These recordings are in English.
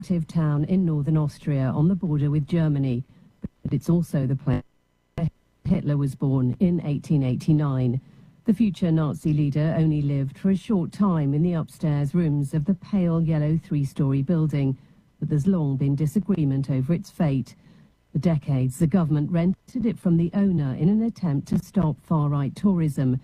active town in northern Austria on the border with Germany, but it's also the place where Hitler was born in 1889. The future Nazi leader only lived for a short time in the upstairs rooms of the pale yellow three-story building, but there's long been disagreement over its fate. For decades, the government rented it from the owner in an attempt to stop far-right tourism.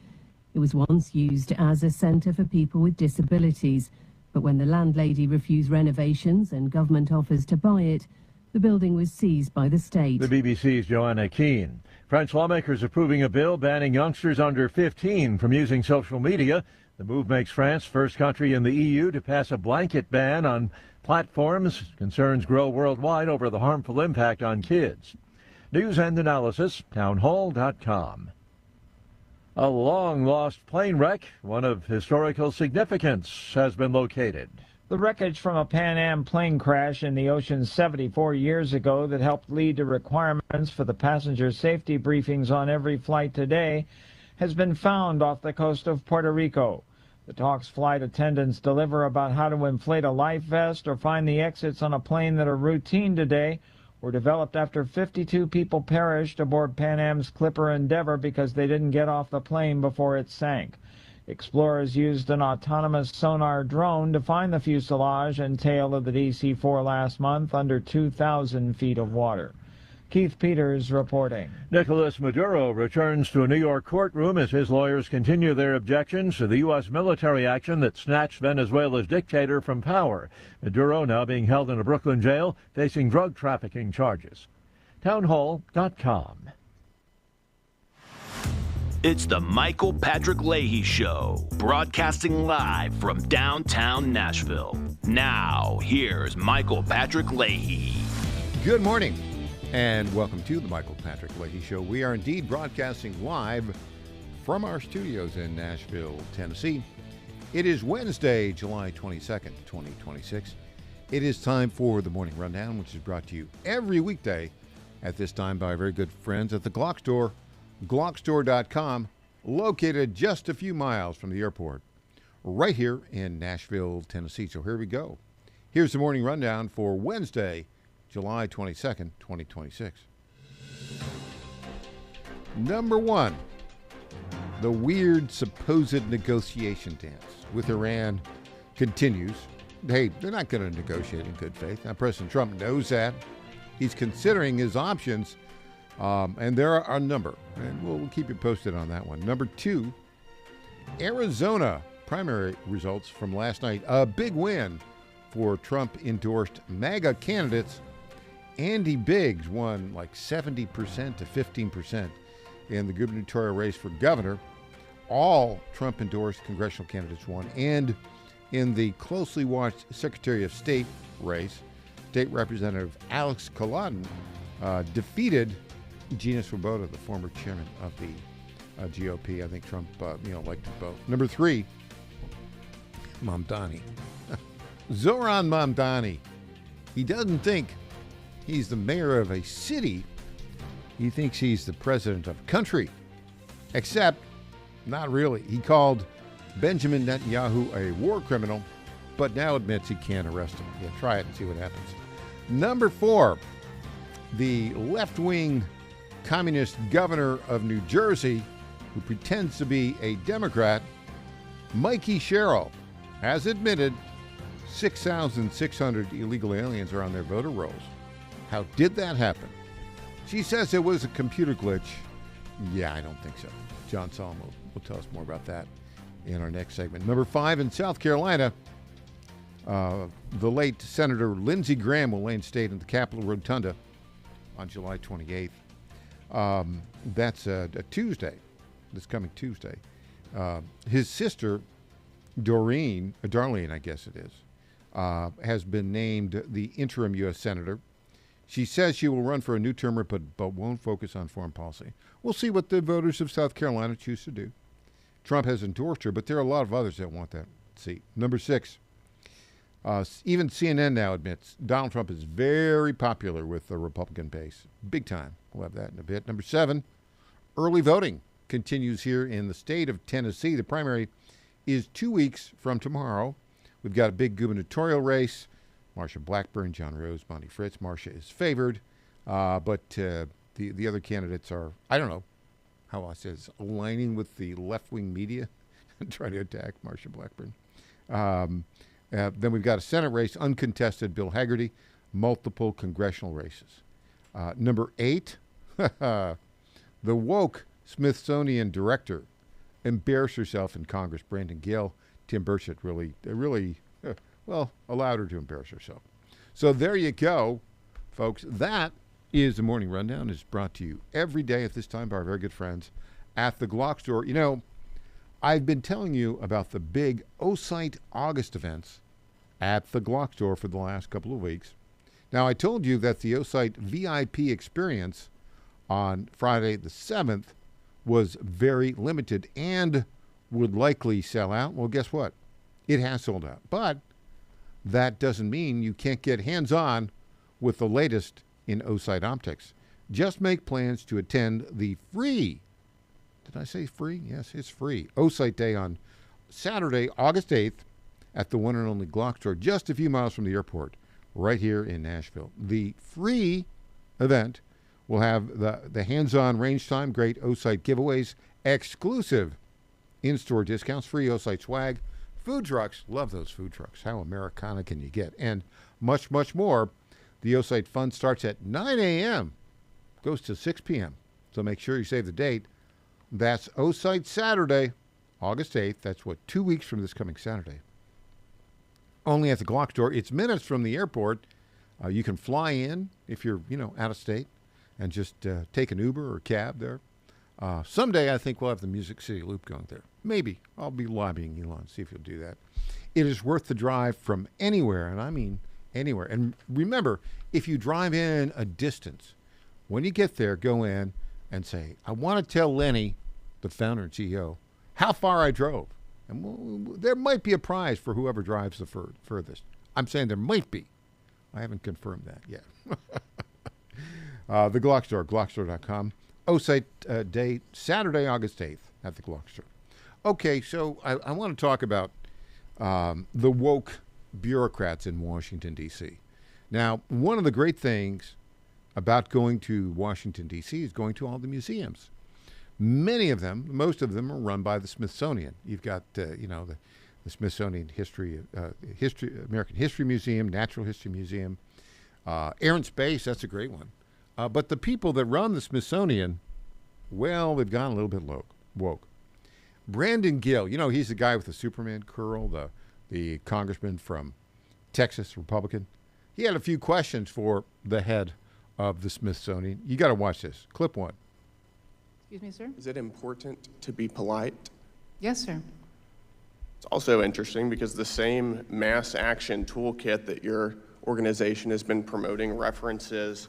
It was once used as a centre for people with disabilities, but when the landlady refused renovations and government offers to buy it, the building was seized by the state. The BBC's Joanna Keane. French lawmakers approving a bill banning youngsters under 15 from using social media. The move makes France first country in the EU to pass a blanket ban on platforms. Concerns grow worldwide over the harmful impact on kids. News and analysis, townhall.com. A long-lost plane wreck, one of historical significance, has been located. The wreckage from a Pan Am plane crash in the ocean 74 years ago that helped lead to requirements for the passenger safety briefings on every flight today has been found off the coast of Puerto Rico. The talks flight attendants deliver about how to inflate a life vest or find the exits on a plane that are routine today were developed after 52 people perished aboard Pan Am's Clipper Endeavour because they didn't get off the plane before it sank. Explorers used an autonomous sonar drone to find the fuselage and tail of the DC-4 last month under 2,000 feet of water. Keith Peters reporting. Nicolas Maduro returns to a New York courtroom as his lawyers continue their objections to the U.S. military action that snatched Venezuela's dictator from power. Maduro now being held in a Brooklyn jail, facing drug trafficking charges. Townhall.com. It's the Michael Patrick Leahy Show, broadcasting live from downtown Nashville. Now, here's Michael Patrick Leahy. Good morning, and welcome to the Michael Patrick Leahy Show. We are indeed broadcasting live from our studios in Nashville, Tennessee. It is Wednesday, July 22nd, 2026. It is time for the Morning Rundown, which is brought to you every weekday at this time by our very good friends at the Glock Store. Glockstore.com, located just a few miles from the airport, right here in Nashville, Tennessee. So here we go. Here's the morning rundown for Wednesday, July 22nd, 2026. Number one, the weird supposed negotiation dance with Iran continues. Hey, they're not going to negotiate in good faith. Now, President Trump knows that. He's considering his options. And there are a number, and we'll keep you posted on that one. Number two, Arizona primary results from last night. A big win for Trump-endorsed MAGA candidates. Andy Biggs won like 70% to 15% in the gubernatorial race for governor. All Trump-endorsed congressional candidates won. And in the closely watched Secretary of State race, State Representative Alex Collin defeated Gina Swoboda, the former chairman of the GOP. I think Trump, liked them both. Number three, Mamdani. Zoran Mamdani. He doesn't think he's the mayor of a city. He thinks he's the president of a country. Except, not really. He called Benjamin Netanyahu a war criminal, but now admits he can't arrest him. Yeah, try it and see what happens. Number four, the left-wing communist governor of New Jersey, who pretends to be a Democrat, Mikey Sherrill, has admitted 6,600 illegal aliens are on their voter rolls. How did that happen? She says it was a computer glitch. Yeah, I don't think so. John Solomon will tell us more about that in our next segment. Number five, in South Carolina, the late Senator Lindsey Graham will lay in state in the Capitol Rotunda on July 28th. That's a Tuesday, this coming Tuesday. His sister, Darlene, I guess it is, has been named the interim U.S. Senator. She says she will run for a new term, but won't focus on foreign policy. We'll see what the voters of South Carolina choose to do. Trump has endorsed her, but there are a lot of others that want that seat. Number six, even CNN now admits Donald Trump is very popular with the Republican base. Big time. We'll have that in a bit. Number seven, early voting continues here in the state of Tennessee. The primary is 2 weeks from tomorrow. We've got a big gubernatorial race. Marsha Blackburn, John Rose, Bonnie Fritz. Marsha is favored, but the other candidates are, I don't know how I says, aligning with the left-wing media and trying to attack Marsha Blackburn. Then we've got a Senate race, uncontested, Bill Hagerty, multiple congressional races. Number 8, the woke Smithsonian director embarrassed herself in Congress. Brandon Gill, Tim Burchett really allowed her to embarrass herself. So there you go, folks. That is the Morning Rundown. It's brought to you every day at this time by our very good friends at the Glock Store. You know, I've been telling you about the big O-Site August events at the Glock Store for the last couple of weeks. Now, I told you that the O-Site VIP experience on Friday the 7th was very limited and would likely sell out. Well, guess what? It has sold out. But that doesn't mean you can't get hands-on with the latest in O-Site optics. Just make plans to attend the free, did I say free? Yes, it's free, O-Site Day on Saturday, August 8th at the one and only Glock Store, just a few miles from the airport, right here in Nashville. The free event will have the hands-on range time, great O-Site giveaways, exclusive in-store discounts, free O-Site swag, food trucks, love those food trucks, how Americana can you get, and much, much more. The O-Site Fun starts at 9 a.m., goes to 6 p.m., so make sure you save the date. That's O-Site Saturday, August 8th. That's 2 weeks from this coming Saturday. Only at the Glock Store. It's minutes from the airport. You can fly in if you're, out of state and just take an Uber or cab there. Someday I think we'll have the Music City Loop going there. Maybe. I'll be lobbying Elon, see if he'll do that. It is worth the drive from anywhere, and I mean anywhere. And remember, if you drive in a distance, when you get there, go in and say, I want to tell Lenny, the founder and CEO, how far I drove. And there might be a prize for whoever drives the furthest. I'm saying there might be. I haven't confirmed that yet. The Glock Store, glockstore.com. O-Site Day, Saturday, August 8th at the Glock Store. Okay, so I want to talk about the woke bureaucrats in Washington, D.C. Now, one of the great things about going to Washington, D.C. is going to all the museums. Many of them, most of them are run by the Smithsonian. You've got, the Smithsonian American History Museum, Natural History Museum, Air and Space, that's a great one. But the people that run the Smithsonian, well, they've gone a little bit woke. Brandon Gill, he's the guy with the Superman curl, the congressman from Texas, Republican. He had a few questions for the head of the Smithsonian. You got to watch this. Clip 1. Excuse me, sir? Is it important to be polite? Yes, sir. It's also interesting because the same mass action toolkit that your organization has been promoting references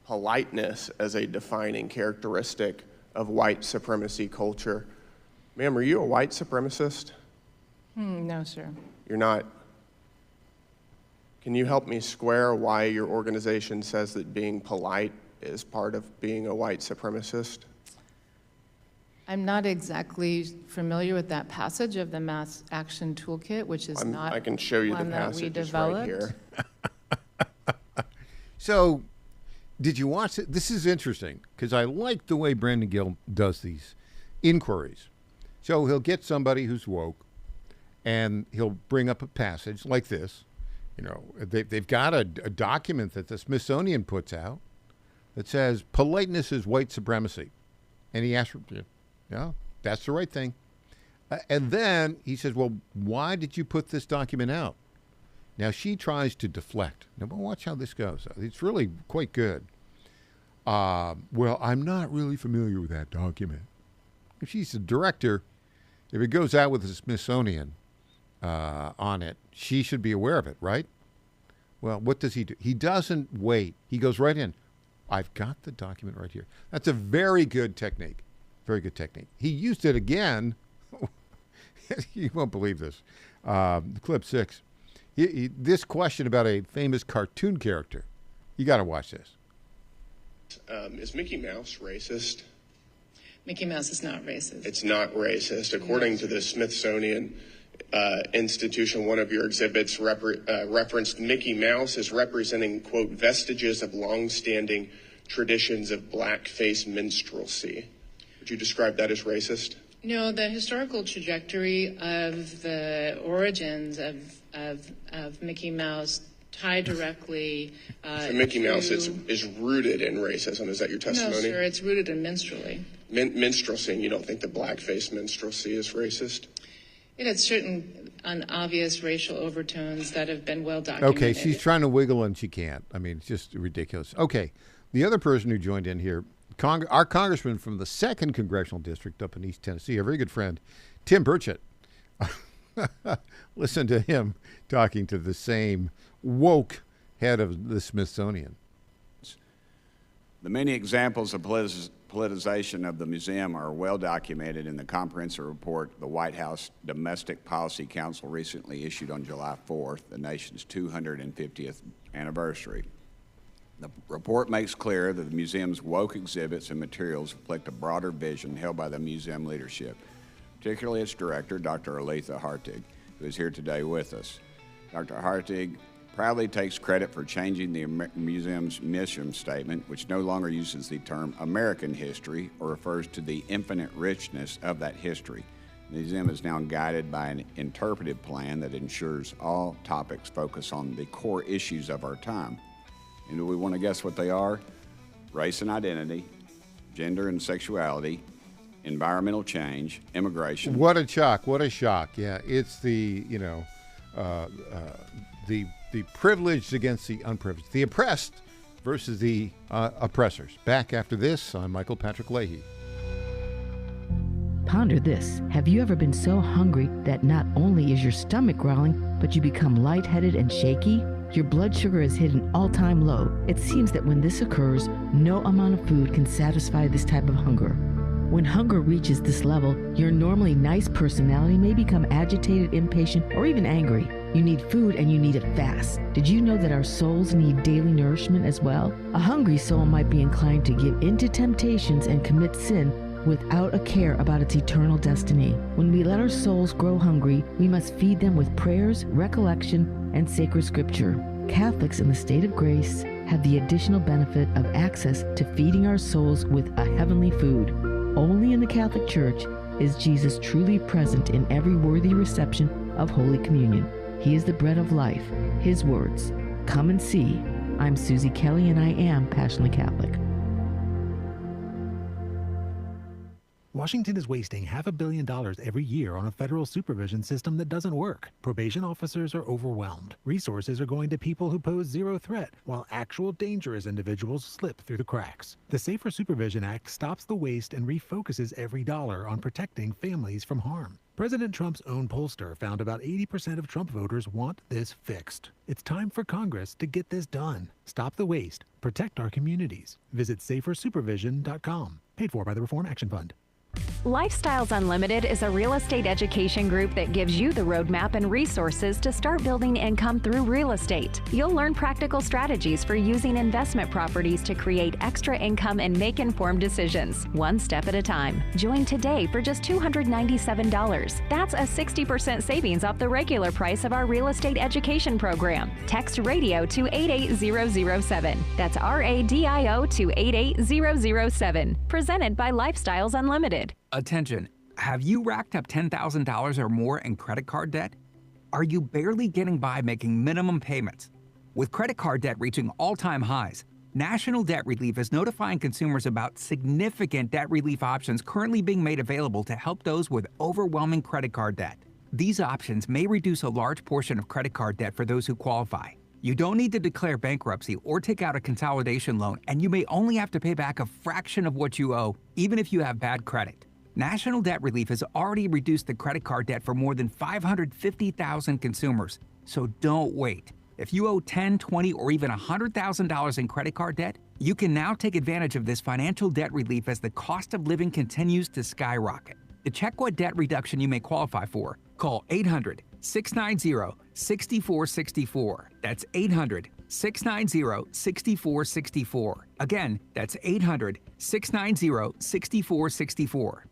politeness as a defining characteristic of white supremacy culture. Ma'am, are you a white supremacist? No, sir. You're not? Can you help me square why your organization says that being polite is part of being a white supremacist? I'm not exactly familiar with that passage of the Mass Action Toolkit, which is I can show you the one that we passage right developed. here. So, did you watch it? This is interesting because I like the way Brandon Gill does these inquiries. So he'll get somebody who's woke, and he'll bring up a passage like this. They've got a document that the Smithsonian puts out that says politeness is white supremacy, and he asks, yeah, that's the right thing. And then he says, well, why did you put this document out? Now, she tries to deflect. Now, watch how this goes. It's really quite good. Well, I'm not really familiar with that document. If she's the director, if it goes out with the Smithsonian on it, she should be aware of it, right? Well, what does he do? He doesn't wait. He goes right in. I've got the document right here. That's a very good technique. Very good technique. He used it again. You won't believe this. Clip 6. This question about a famous cartoon character. You got to watch this. Is Mickey Mouse racist? Mickey Mouse is not racist. It's not racist. According to the Smithsonian institution, one of your exhibits referenced Mickey Mouse as representing, quote, vestiges of longstanding traditions of blackface minstrelsy. Would you describe that as racist? No, the historical trajectory of the origins of Mickey Mouse tie directly so Mickey Mouse is rooted in racism. Is that your testimony? No, sir, it's rooted in minstrelsy. Minstrelsy, and you don't think the blackface minstrelsy is racist? It had certain obvious racial overtones that have been well documented. Okay, she's trying to wiggle and she can't. I mean, it's just ridiculous. Okay, the other person who joined in here, our congressman from the 2nd Congressional District up in East Tennessee, a very good friend, Tim Burchett. Listen to him talking to the same woke head of the Smithsonian. The many examples of politicization of the museum are well documented in the comprehensive report the White House Domestic Policy Council recently issued on July 4th, the nation's 250th anniversary. The report makes clear that the museum's woke exhibits and materials reflect a broader vision held by the museum leadership, particularly its director, Dr. Aletha Hartig, who is here today with us. Dr. Hartig proudly takes credit for changing the museum's mission statement, which no longer uses the term American history or refers to the infinite richness of that history. The museum is now guided by an interpretive plan that ensures all topics focus on the core issues of our time. And do we want to guess what they are? Race and identity, gender and sexuality, environmental change, immigration. What a shock! What a shock! Yeah, it's the the privileged against the unprivileged, the oppressed versus the oppressors. Back after this on Michael Patrick Leahy. Ponder this. Have you ever been so hungry that not only is your stomach growling, but you become lightheaded and shaky? Your blood sugar is hit an all-time low. It seems that when this occurs, no amount of food can satisfy this type of hunger. When hunger reaches this level, your normally nice personality may become agitated, impatient, or even angry. You need food and you need it fast. Did you know that our souls need daily nourishment as well? A hungry soul might be inclined to give into temptations and commit sin without a care about its eternal destiny. When we let our souls grow hungry, we must feed them with prayers, recollection, and sacred scripture. Catholics in the state of grace have the additional benefit of access to feeding our souls with a heavenly food. Only in the Catholic Church is Jesus truly present in every worthy reception of Holy Communion. He is the bread of life. His words, "Come and see." I'm Susie Kelly and I am passionately Catholic. Washington is wasting $500 million every year on a federal supervision system that doesn't work. Probation officers are overwhelmed. Resources are going to people who pose zero threat, while actual dangerous individuals slip through the cracks. The Safer Supervision Act stops the waste and refocuses every dollar on protecting families from harm. President Trump's own pollster found about 80% of Trump voters want this fixed. It's time for Congress to get this done. Stop the waste. Protect our communities. Visit safersupervision.com. Paid for by the Reform Action Fund. Lifestyles Unlimited is a real estate education group that gives you the roadmap and resources to start building income through real estate. You'll learn practical strategies for using investment properties to create extra income and make informed decisions, one step at a time. Join today for just $297. That's a 60% savings off the regular price of our real estate education program. Text radio to 88007. That's RADIO to 88007. Presented by Lifestyles Unlimited. Attention, have you racked up $10,000 or more in credit card debt? Are you barely getting by making minimum payments? With credit card debt reaching all-time highs, National Debt Relief is notifying consumers about significant debt relief options currently being made available to help those with overwhelming credit card debt. These options may reduce a large portion of credit card debt for those who qualify. You don't need to declare bankruptcy or take out a consolidation loan, and you may only have to pay back a fraction of what you owe, even if you have bad credit. National Debt Relief has already reduced the credit card debt for more than 550,000 consumers, so don't wait. If you owe $10,000, $20,000, or even $100,000 in credit card debt, you can now take advantage of this financial debt relief as the cost of living continues to skyrocket. To check what debt reduction you may qualify for, call 800-690-6464. That's 800-690-6464. Again, that's 800-690-6464.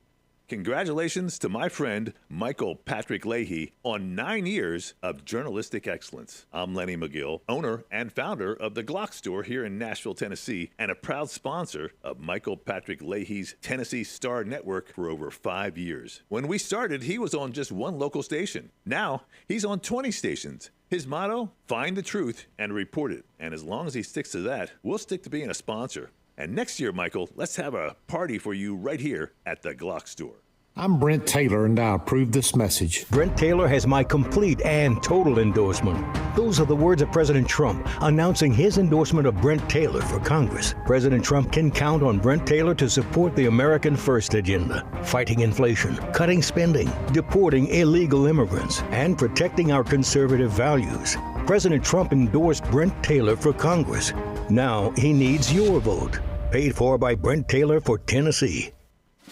Congratulations to my friend Michael Patrick Leahy on 9 years of journalistic excellence. I'm Lenny McGill, owner and founder of the Glock Store here in Nashville, Tennessee, and a proud sponsor of Michael Patrick Leahy's Tennessee Star Network for over 5 years. When we started, he was on just one local station. Now, he's on 20 stations. His motto, find the truth and report it. And as long as he sticks to that, we'll stick to being a sponsor. And next year, Michael, let's have a party for you right here at the Glock Store. I'm Brent Taylor, and I approve this message. Brent Taylor has my complete and total endorsement. Those are the words of President Trump announcing his endorsement of Brent Taylor for Congress. President Trump can count on Brent Taylor to support the American First agenda, fighting inflation, cutting spending, deporting illegal immigrants, and protecting our conservative values. President Trump endorsed Brent Taylor for Congress. Now he needs your vote. Paid for by Brent Taylor for Tennessee.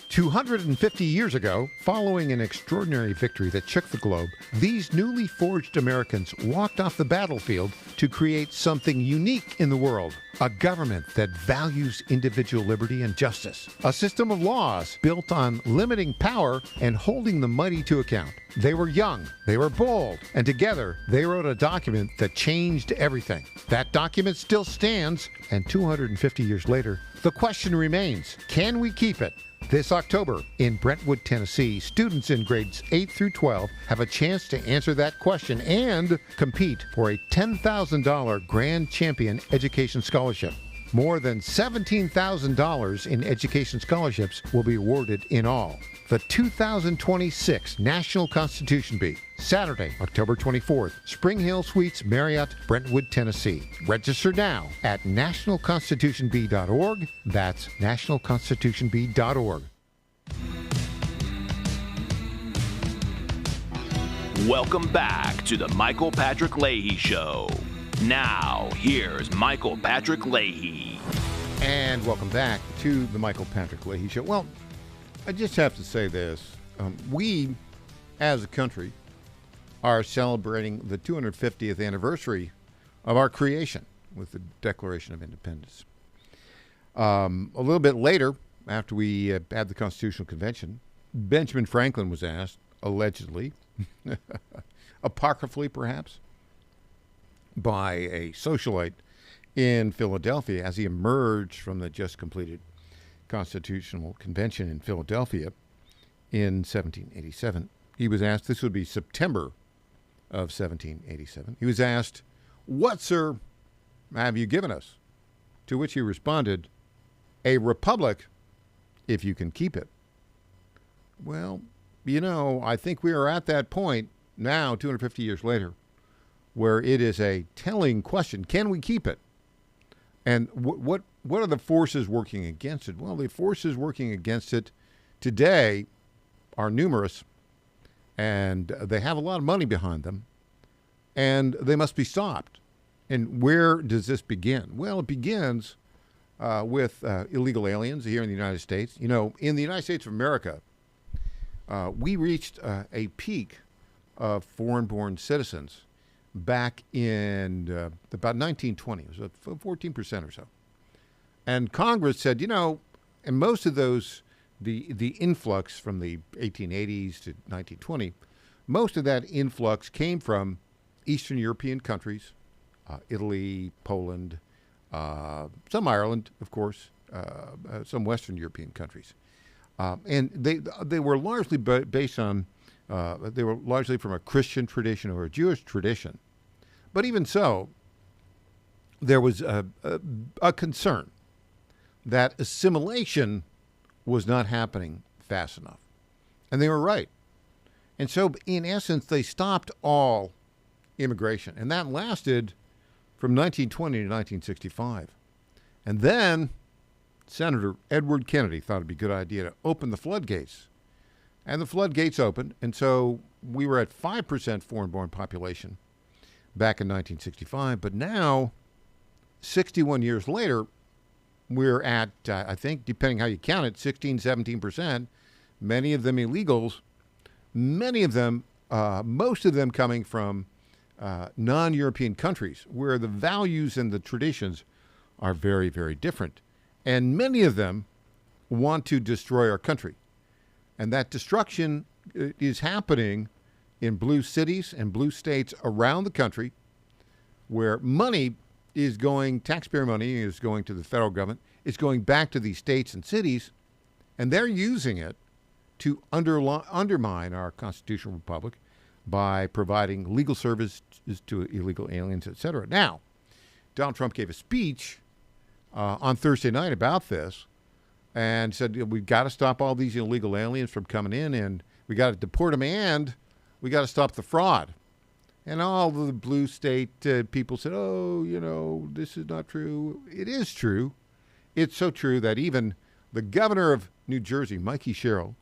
250 years ago, following an extraordinary victory that shook the globe, these newly forged Americans walked off the battlefield to create something unique in the world. A government that values individual liberty and justice. A system of laws built on limiting power and holding the mighty to account. They were young, they were bold, and together they wrote a document that changed everything. That document still stands, and 250 years later, the question remains, can we keep it? This October in Brentwood, Tennessee, students in grades 8 through 12 have a chance to answer that question and compete for a $10,000 Grand Champion Education Scholarship. More than $17,000 in education scholarships will be awarded in all. The 2026 National Constitution Bee, Saturday, October 24th, Spring Hill Suites, Marriott, Brentwood, Tennessee. Register now at nationalconstitutionbee.org. That's nationalconstitutionbee.org. Welcome back to the Michael Patrick Leahy Show. Now, here's Michael Patrick Leahy. And welcome back to the Michael Patrick Leahy Show. Well, I just have to say this. We, as a country, are celebrating the 250th anniversary of our creation with the Declaration of Independence. A little bit later, after we had the Constitutional Convention, Benjamin Franklin was asked, allegedly, apocryphally perhaps, by a socialite in Philadelphia as he emerged from the just completed Constitutional Convention in Philadelphia in 1787. He was asked, this would be September of 1787. He was asked, "What, sir, have you given us?" To which he responded, "A republic, if you can keep it." Well, you know, I think we are at that point now, 250 years later, where it is a telling question. Can we keep it? And what are the forces working against it? Well, the forces working against it today are numerous, and they have a lot of money behind them, and they must be stopped. And where does this begin? Well, it begins with illegal aliens here in the United States. You know, in the United States of America, we reached a peak of foreign-born citizens back in about 1920. It was 14% or so. And Congress said, you know, and most of those, the influx from the 1880s to 1920, most of that influx came from Eastern European countries, Italy, Poland, some Ireland, of course, some Western European countries. And they were largely based on, they were largely from a Christian tradition or a Jewish tradition. But even so, there was a concern that assimilation was not happening fast enough. And they were right. And so, in essence, they stopped all immigration. And that lasted from 1920 to 1965. And then Senator Edward Kennedy thought it'd be a good idea to open the floodgates. And the floodgates opened, and so we were at 5% foreign-born population back in 1965. But now, 61 years later, we're at, I think, depending how you count it, 16, 17%. Many of them illegals, many of them, most of them coming from non-European countries where the values and the traditions are very, very different. And many of them want to destroy our country. And that destruction is happening in blue cities and blue states around the country where money is going, taxpayer money is going to the federal government. It's going back to these states and cities, and they're using it to undermine our constitutional republic by providing legal services to illegal aliens, et cetera. Now, Donald Trump gave a speech on Thursday night about this and said, we've got to stop all these illegal aliens from coming in, and we got to deport them, and we got to stop the fraud. And all the blue state people said, oh, this is not true. It is true. It's so true that even the governor of New Jersey, Mikey Sherrill,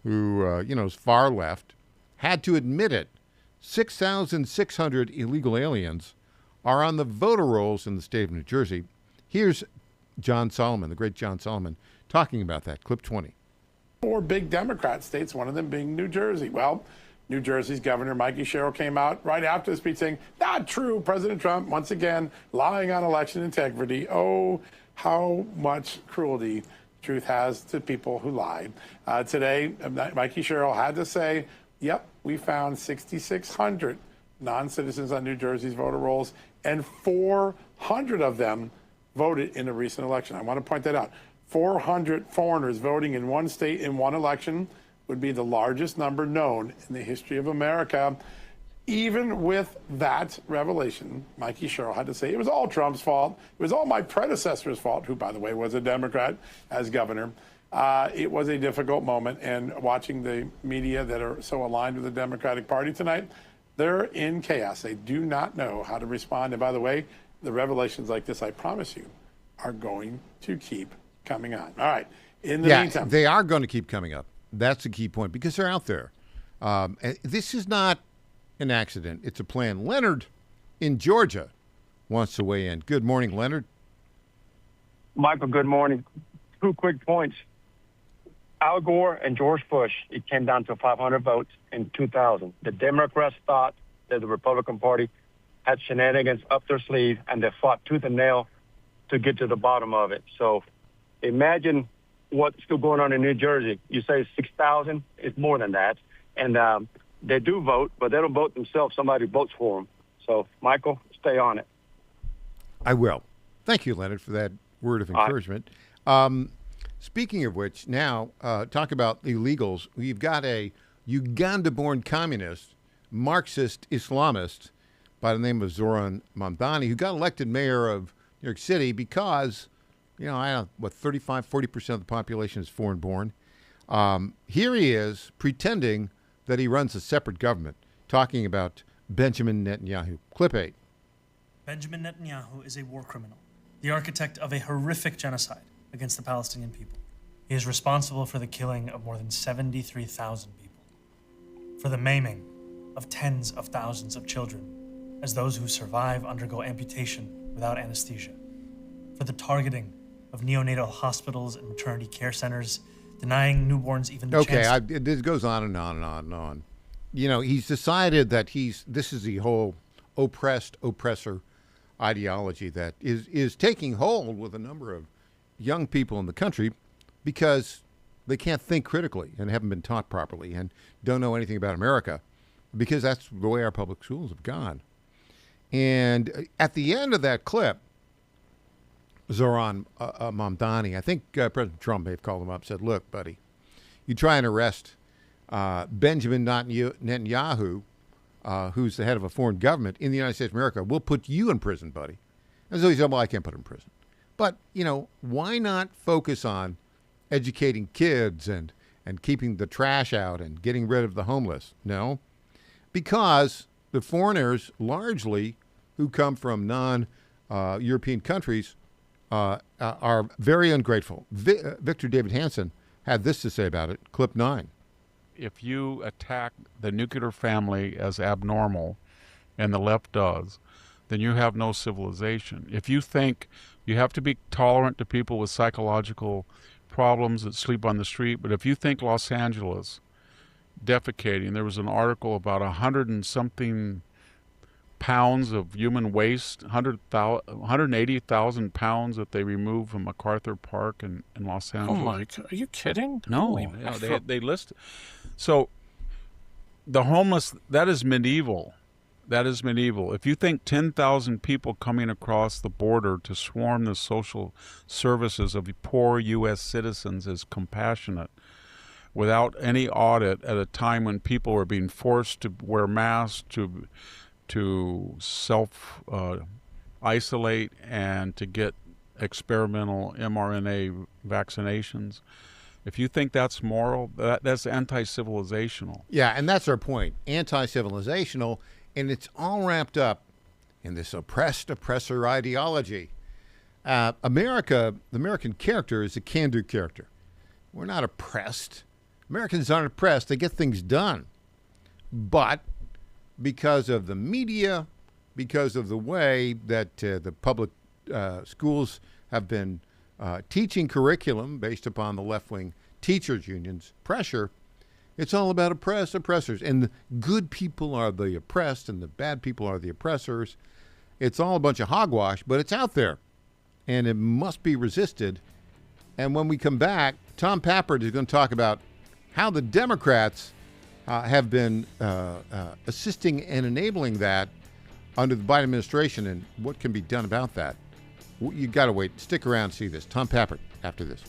who, is far left, had to admit it. 6,600 illegal aliens are on the voter rolls in the state of New Jersey. Here's John Solomon, the great John Solomon, talking about that. Clip 20. 4 big Democrat states, one of them being New Jersey. Well, New Jersey's Governor Mikey Sherrill came out right after the speech saying, not true, President Trump, once again, lying on election integrity. Oh, how much cruelty truth has to people who lied. Today, Mikey Sherrill had to say, yep, we found 6,600 non-citizens on New Jersey's voter rolls, and 400 of them voted in a recent election. I want to point that out. 400 foreigners voting in one state in one election would be the largest number known in the history of America. Even with that revelation, Mikey Sherrill had to say it was all Trump's fault. It was all my predecessor's fault, who, by the way, was a Democrat as governor. It was a difficult moment, and watching the media that are so aligned with the Democratic Party tonight, they're in chaos. They do not know how to respond. And by the way, the revelations like this, I promise you, are going to keep coming on. All right. In the meantime, they are going to keep coming up. That's the key point, because they're out there. This is not an accident. It's a plan. Leonard in Georgia wants to weigh in. Good morning, Leonard. Michael, good morning. 2 quick points. Al Gore and George Bush, it came down to 500 votes in 2000. The Democrats thought that the Republican Party had shenanigans up their sleeve, and they fought tooth and nail to get to the bottom of it. So imagine what's still going on in New Jersey. You say 6,000, it's more than that. And they do vote, but they don't vote themselves. Somebody votes for them. So, Michael, stay on it. I will. Thank you, Leonard, for that word of encouragement. Speaking of which, now talk about illegals. We've got a Uganda-born communist, Marxist Islamist by the name of Zoran Mamdani, who got elected mayor of New York City because, 35, 40% of the population is foreign-born. Here he is pretending that he runs a separate government, talking about Benjamin Netanyahu. Clip 8. Benjamin Netanyahu is a war criminal, the architect of a horrific genocide against the Palestinian people. He is responsible for the killing of more than 73,000 people, for the maiming of tens of thousands of children, as those who survive undergo amputation without anesthesia, for the targeting of neonatal hospitals and maternity care centers, denying newborns even the chance. This goes on and on and on and on. He's decided that this is the whole oppressor ideology that is taking hold with a number of young people in the country because they can't think critically and haven't been taught properly and don't know anything about America, because that's the way our public schools have gone. And at the end of that clip, Zoran Mamdani, I think President Trump may have called him up, said, look, buddy, you try and arrest Benjamin Netanyahu, who's the head of a foreign government in the United States of America, we'll put you in prison, buddy. And so he said, well, I can't put him in prison. But, why not focus on educating kids and keeping the trash out and getting rid of the homeless? No, because the foreigners largely who come from non-European countries are very ungrateful. Victor David Hansen had this to say about it. Clip 9. If you attack the nuclear family as abnormal, and the left does, then you have no civilization. If you think you have to be tolerant to people with psychological problems that sleep on the street, but if you think Los Angeles defecating, there was an article about 100 and something pounds of human waste, 180,000 pounds that they removed from MacArthur Park in Los Angeles. Oh, Mike, are you kidding? No, they list. So the homeless, that is medieval. That is medieval. If you think 10,000 people coming across the border to swarm the social services of the poor U.S. citizens is compassionate, without any audit at a time when people were being forced to wear masks, to self-isolate, and to get experimental mRNA vaccinations. If you think that's moral, that's anti-civilizational. Yeah, and that's our point. Anti-civilizational, and it's all wrapped up in this oppressor ideology. America, the American character is a can-do character. We're not oppressed. Americans aren't oppressed. They get things done. But because of the media, because of the way that the public schools have been teaching curriculum based upon the left-wing teachers' unions' pressure, it's all about oppressors. And the good people are the oppressed and the bad people are the oppressors. It's all a bunch of hogwash, but it's out there. And it must be resisted. And when we come back, Tom Pappert is going to talk about how the Democrats have been assisting and enabling that under the Biden administration and what can be done about that. You got to wait. Stick around and see this. Tom Pappert after this.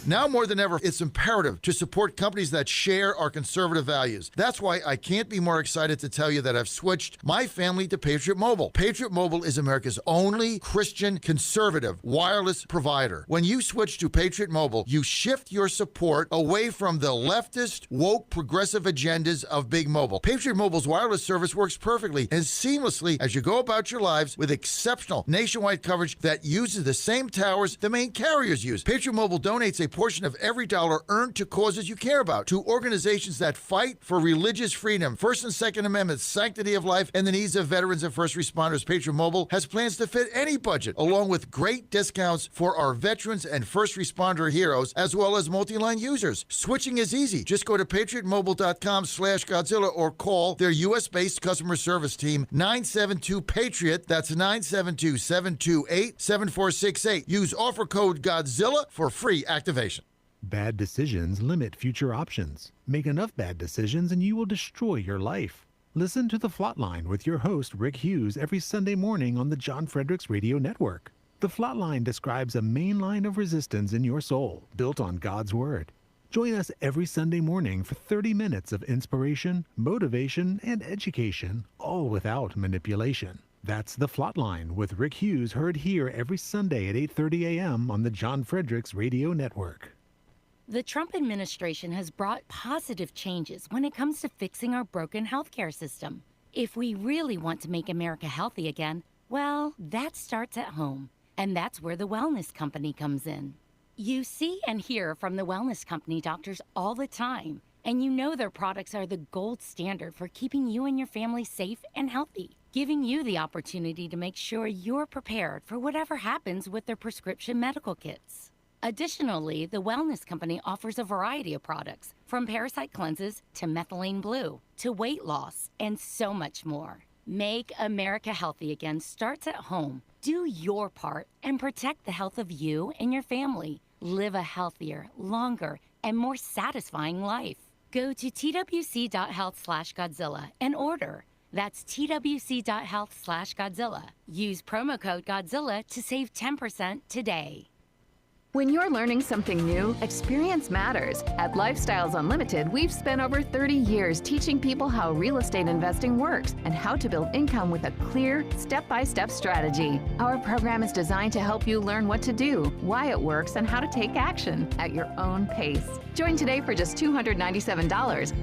Now more than ever, it's imperative to support companies that share our conservative values. That's why I can't be more excited to tell you that I've switched my family to Patriot Mobile. Patriot Mobile is America's only Christian conservative wireless provider. When you switch to Patriot Mobile, you shift your support away from the leftist, woke, progressive agendas of Big Mobile. Patriot Mobile's wireless service works perfectly and seamlessly as you go about your lives with exceptional nationwide coverage that uses the same towers the main carriers use. Patriot Mobile donates a portion of every dollar earned to causes you care about, to organizations that fight for religious freedom, First and Second Amendments, sanctity of life, and the needs of veterans and first responders. Patriot Mobile has plans to fit any budget, along with great discounts for our veterans and first responder heroes, as well as multi-line users. Switching is easy. Just go to patriotmobile.com/Godzilla or call their U.S.-based customer service team, 972-PATRIOT. That's 972-728-7468. Use offer code Godzilla for free activation. Bad decisions limit future options. Make enough bad decisions and you will destroy your life. Listen to The Flatline with your host, Rick Hughes, every Sunday morning on the John Fredericks Radio Network. The Flatline describes a main line of resistance in your soul, built on God's Word. Join us every Sunday morning for 30 minutes of inspiration, motivation, and education, all without manipulation. That's The Flatline with Rick Hughes, heard here every Sunday at 8:30 a.m. on the John Fredericks Radio Network. The Trump administration has brought positive changes when it comes to fixing our broken healthcare system. If we really want to make America healthy again, well, that starts at home. And that's where the Wellness Company comes in. You see and hear from the Wellness Company doctors all the time, and you know their products are the gold standard for keeping you and your family safe and healthy, giving you the opportunity to make sure you're prepared for whatever happens with their prescription medical kits. Additionally, the Wellness Company offers a variety of products, from parasite cleanses to methylene blue to weight loss and so much more. Make America healthy again starts at home. Do your part and protect the health of you and your family. Live a healthier, longer, and more satisfying life. Go to twc.health/Godzilla and order. That's twc.health/Godzilla. Use promo code Godzilla to save 10% today. When you're learning something new, experience matters. At Lifestyles Unlimited, we've spent over 30 years teaching people how real estate investing works and how to build income with a clear, step-by-step strategy. Our program is designed to help you learn what to do, why it works, and how to take action at your own pace. Join today for just $297,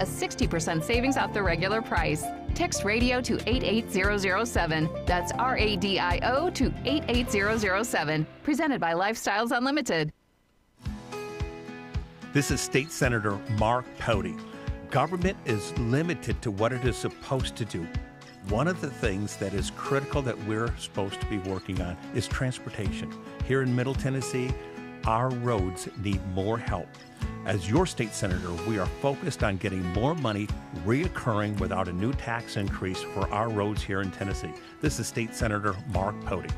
a 60% savings off the regular price. Text radio to 88007. That's RADIO to 88007. Presented by Lifestyles Unlimited. This is State Senator Mark Pody. Government is limited to what it is supposed to do. One of the things that is critical that we're supposed to be working on is transportation. Here in Middle Tennessee, our roads need more help. As your state senator, we are focused on getting more money reoccurring without a new tax increase for our roads here in Tennessee. This is State Senator Mark Pody.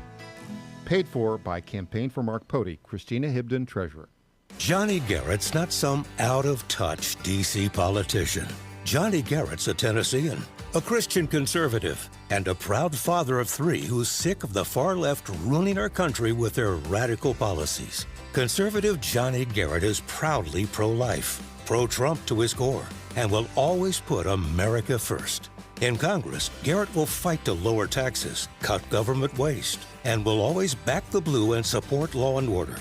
Paid for by Campaign for Mark Pody, Christina Hibden, Treasurer. Johnny Garrett's not some out-of-touch D.C. politician. Johnny Garrett's a Tennessean, a Christian conservative, and a proud father of three who's sick of the far left ruining our country with their radical policies. Conservative Johnny Garrett is proudly pro-life, pro-Trump to his core, and will always put America first. In Congress, Garrett will fight to lower taxes, cut government waste, and will always back the blue and support law and order.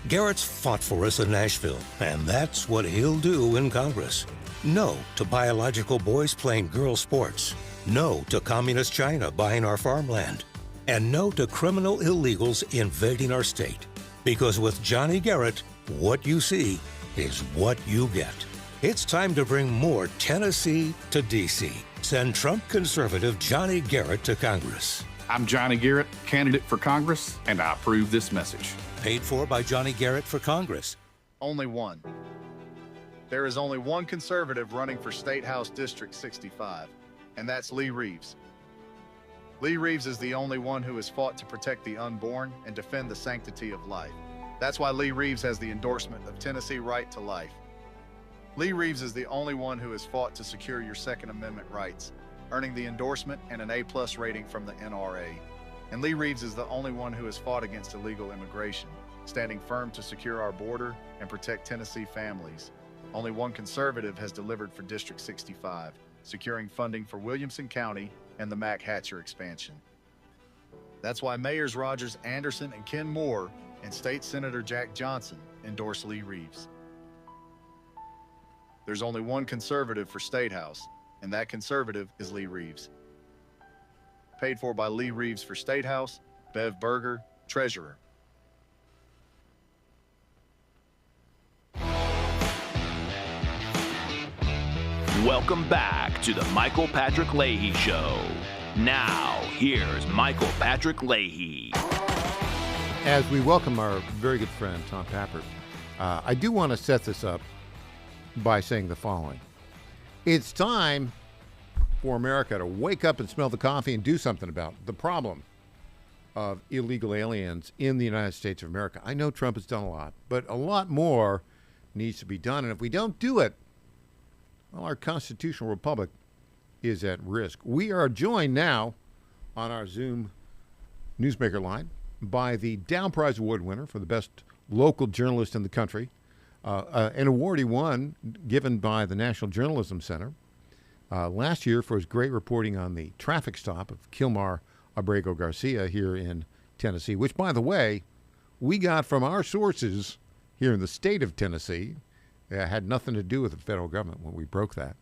Garrett's fought for us in Nashville, and that's what he'll do in Congress. No to biological boys playing girl sports. No to communist China buying our farmland. And no to criminal illegals invading our state. Because with Johnny Garrett, what you see is what you get. It's time to bring more Tennessee to D.C. Send Trump conservative Johnny Garrett to Congress. I'm Johnny Garrett, candidate for Congress, and I approve this message. Paid for by Johnny Garrett for Congress. Only one. There is only one conservative running for State House District 65, and that's Lee Reeves. Lee Reeves is the only one who has fought to protect the unborn and defend the sanctity of life. That's why Lee Reeves has the endorsement of Tennessee Right to Life. Lee Reeves is the only one who has fought to secure your Second Amendment rights, earning the endorsement and an A+ rating from the NRA. And Lee Reeves is the only one who has fought against illegal immigration, standing firm to secure our border and protect Tennessee families. Only one conservative has delivered for District 65, securing funding for Williamson County and the Mac Hatcher expansion. That's why Mayors Rogers Anderson and Ken Moore and State Senator Jack Johnson endorse Lee Reeves. There's only one conservative for State House, and that conservative is Lee Reeves. Paid for by Lee Reeves for State House, Bev Berger, Treasurer. Welcome back to the Michael Patrick Leahy Show. Now, here's Michael Patrick Leahy. As we welcome our very good friend, Tom Pappert, I do want to set this up by saying the following. It's time for America to wake up and smell the coffee and do something about the problem of illegal aliens in the United States of America. I know Trump has done a lot, but a lot more needs to be done. And if we don't do it, well, our constitutional republic is at risk. We are joined now on our Zoom newsmaker line by the Down Prize Award winner for the best local journalist in the country, an award he won given by the National Journalism Center last year for his great reporting on the traffic stop of Kilmar Abrego Garcia here in Tennessee, which, by the way, we got from our sources here in the state of Tennessee. Had nothing to do with the federal government when we broke that.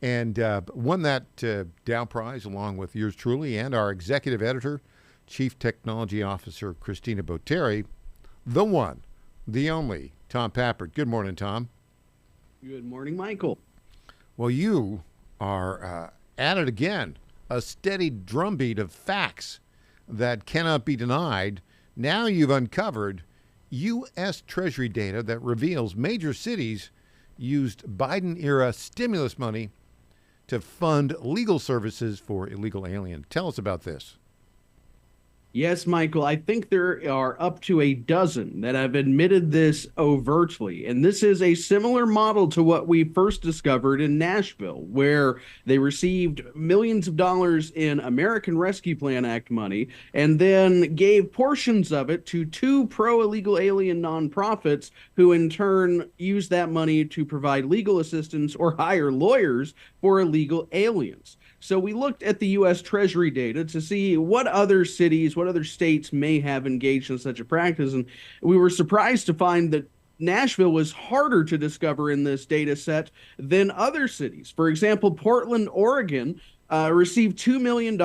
And won that Dow Prize along with yours truly and our executive editor, Chief Technology Officer Christina Botteri, the one, the only, Tom Pappert. Good morning, Tom. Good morning, Michael. Well, you are at it again, a steady drumbeat of facts that cannot be denied. Now you've uncovered U.S. Treasury data that reveals major cities used Biden-era stimulus money to fund legal services for illegal aliens. Tell us about this. Yes, Michael, I think there are up to a dozen that have admitted this overtly. And this is a similar model to what we first discovered in Nashville, where they received millions of dollars in American Rescue Plan Act money and then gave portions of it to two pro-illegal alien nonprofits who in turn used that money to provide legal assistance or hire lawyers for illegal aliens. So we looked at the U.S. Treasury data to see what other cities, what other states may have engaged in such a practice. And we were surprised to find that Nashville was harder to discover in this data set than other cities. For example, Portland, Oregon received $2 million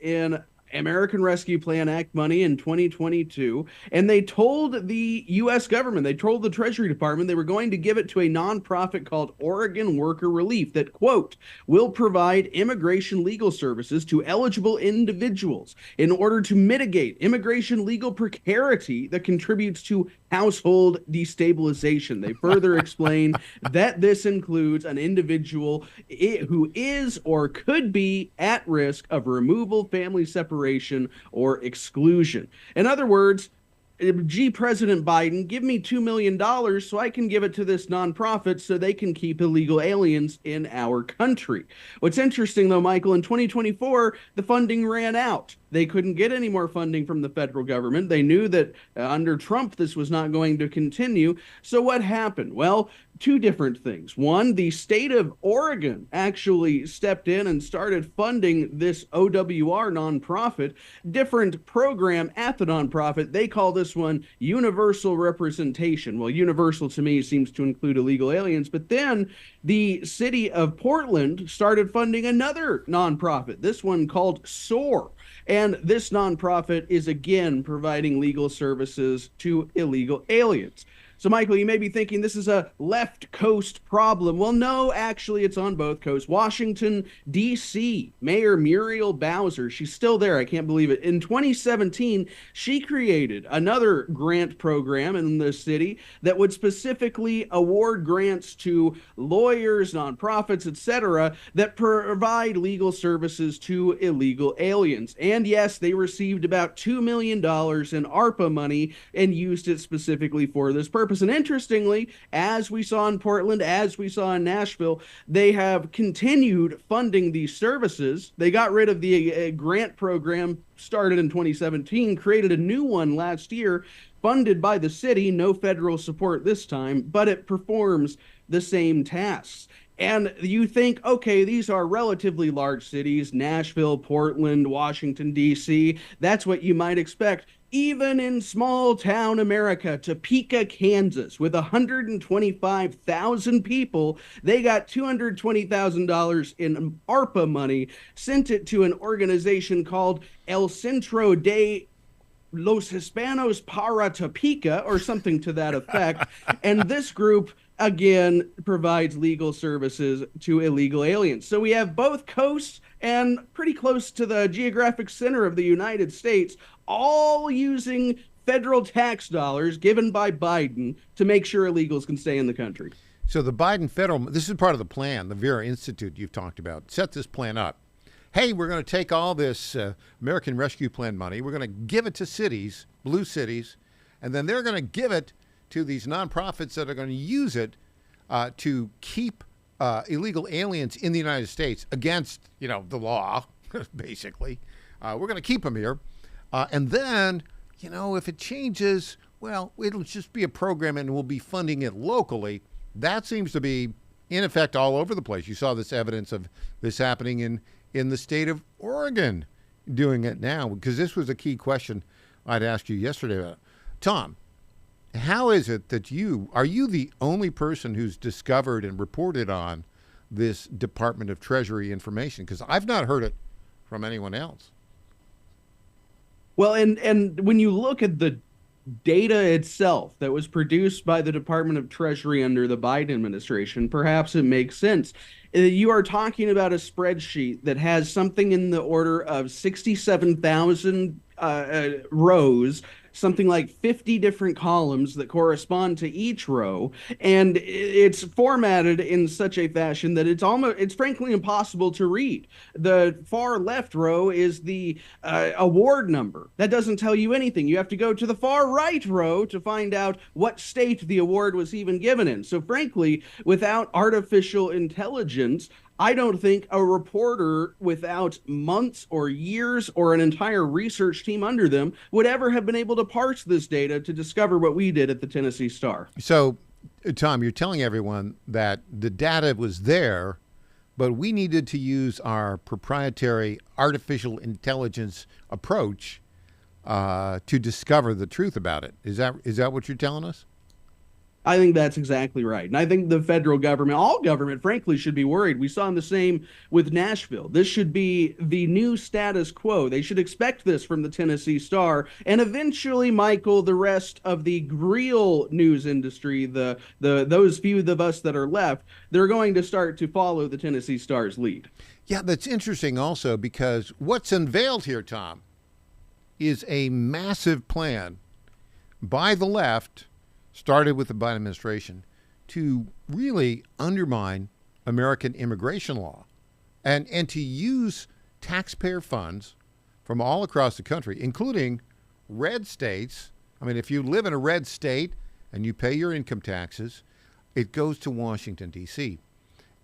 in American Rescue Plan Act money in 2022, and they told the U.S. government, they told the Treasury Department they were going to give it to a nonprofit called Oregon Worker Relief that, quote, will provide immigration legal services to eligible individuals in order to mitigate immigration legal precarity that contributes to household destabilization. They further explain that this includes an individual who is or could be at risk of removal, family separation, or exclusion. In other words, gee, President Biden, give me $2 million so I can give it to this nonprofit so they can keep illegal aliens in our country. What's interesting, though, Michael, in 2024, the funding ran out. They couldn't get any more funding from the federal government. They knew that under Trump, this was not going to continue. So what happened? Well, two different things. One, the state of Oregon actually stepped in and started funding this OWR nonprofit, different program at the nonprofit. They call this one universal representation. Well, universal to me seems to include illegal aliens, but then the city of Portland started funding another nonprofit, this one called SOAR. And this nonprofit is again providing legal services to illegal aliens. So, Michael, you may be thinking this is a left coast problem. Well, no, actually, it's on both coasts. Washington, D.C., Mayor Muriel Bowser, she's still there. I can't believe it. In 2017, she created another grant program in the city that would specifically award grants to lawyers, nonprofits, etc., that provide legal services to illegal aliens. And yes, they received about $2 million in ARPA money and used it specifically for this purpose. And interestingly, as we saw in Portland, as we saw in Nashville, they have continued funding these services. They got rid of the grant program started in 2017, created a new one last year, funded by the city, no federal support this time, but it performs the same tasks. And you think, okay, these are relatively large cities, Nashville, Portland, Washington, D.C., that's what you might expect. Even in small town America, Topeka, Kansas, with 125,000 people, they got $220,000 in ARPA money, sent it to an organization called El Centro de Los Hispanos para Topeka, or something to that effect. And this group, again, provides legal services to illegal aliens. So we have both coasts and pretty close to the geographic center of the United States, all using federal tax dollars given by Biden to make sure illegals can stay in the country. So the Biden federal, this is part of the plan, the Vera Institute you've talked about, set this plan up. Hey, we're going to take all this American Rescue Plan money, we're going to give it to cities, blue cities, and then they're going to give it to these nonprofits that are going to use it to keep illegal aliens in the United States against, the law, basically. We're going to keep them here. And then, if it changes, well, it'll just be a program and we'll be funding it locally. That seems to be in effect all over the place. You saw this evidence of this happening in the state of Oregon doing it now, because this was a key question I'd asked you yesterday. Tom, how is it that are you the only person who's discovered and reported on this Department of Treasury information? Because I've not heard it from anyone else. Well, and when you look at the data itself that was produced by the Department of Treasury under the Biden administration, perhaps it makes sense. You are talking about a spreadsheet that has something in the order of 67,000 rows, something like 50 different columns that correspond to each row, and it's formatted in such a fashion that it's frankly impossible to read. The far left row is the award number. That doesn't tell you anything. You have to go to the far right row to find out what state the award was even given in. So frankly, without artificial intelligence, I don't think a reporter without months or years or an entire research team under them would ever have been able to parse this data to discover what we did at the Tennessee Star. So, Tom, you're telling everyone that the data was there, but we needed to use our proprietary artificial intelligence approach to discover the truth about it. Is that what you're telling us? I think that's exactly right. And I think the federal government, all government, frankly, should be worried. We saw the same with Nashville. This should be the new status quo. They should expect this from the Tennessee Star. And eventually, Michael, the rest of the real news industry, those few of us that are left, they're going to start to follow the Tennessee Star's lead. Yeah, that's interesting also because what's unveiled here, Tom, is a massive plan by the left, started with the Biden administration, to really undermine American immigration law and to use taxpayer funds from all across the country, including red states. I mean, if you live in a red state and you pay your income taxes, it goes to Washington, D.C.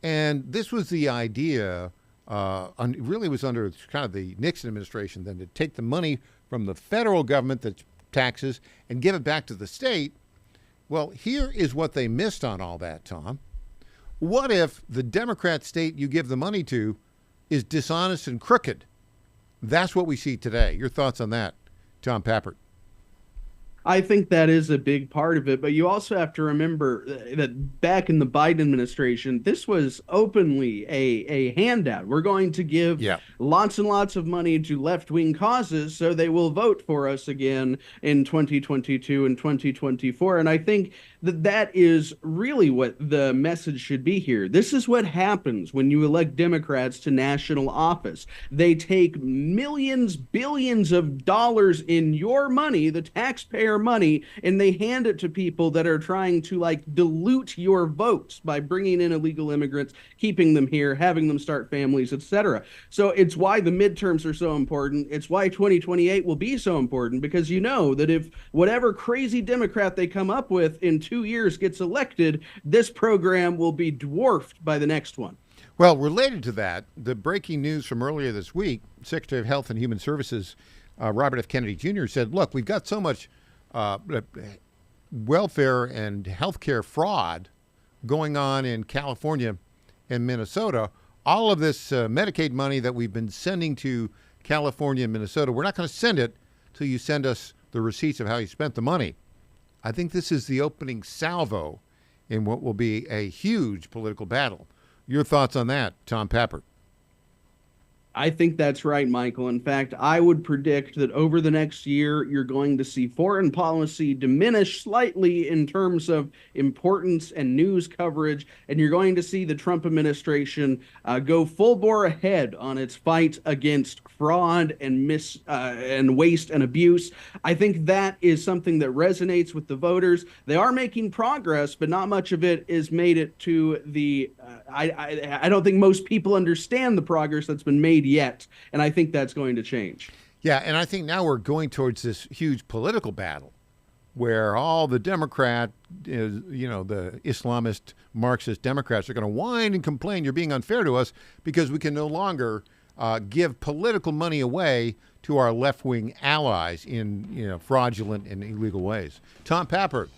And this was the idea, really was under kind of the Nixon administration, then to take the money from the federal government, the taxes, and give it back to the state. Well, here is what they missed on all that, Tom. What if the Democrat state you give the money to is dishonest and crooked? That's what we see today. Your thoughts on that, Tom Pappert? I think that is a big part of it, but you also have to remember that back in the Biden administration, this was openly a handout. We're going to give lots and lots of money to left-wing causes so they will vote for us again in 2022 and 2024. And I think that is really what the message should be here. This is what happens when you elect Democrats to national office. They take millions, billions of dollars in your money, the taxpayer money, and they hand it to people that are trying to dilute your votes by bringing in illegal immigrants, keeping them here, having them start families, etc. So it's why the midterms are so important. It's why 2028 will be so important, because you know that if whatever crazy Democrat they come up with in 2 years gets elected, this program will be dwarfed by the next one. Well, related to that, the breaking news from earlier this week, Secretary of Health and Human Services Robert F. Kennedy Jr. said, look, we've got so much welfare and healthcare fraud going on in California and Minnesota. All of this Medicaid money that we've been sending to California and Minnesota, we're not going to send it till you send us the receipts of how you spent the money. I think this is the opening salvo in what will be a huge political battle. Your thoughts on that, Tom Pappert? I think that's right, Michael. In fact, I would predict that over the next year, you're going to see foreign policy diminish slightly in terms of importance and news coverage, and you're going to see the Trump administration go full bore ahead on its fight against fraud and and waste and abuse. I think that is something that resonates with the voters. They are making progress, but not much of it is made it to the. I don't think most people understand the progress that's been made yet, and I think that's going to change. Yeah, and I think now we're going towards this huge political battle where all the Democrat, the Islamist, Marxist Democrats are going to whine and complain you're being unfair to us because we can no longer give political money away to our left-wing allies in fraudulent and illegal ways. Tom Pappert,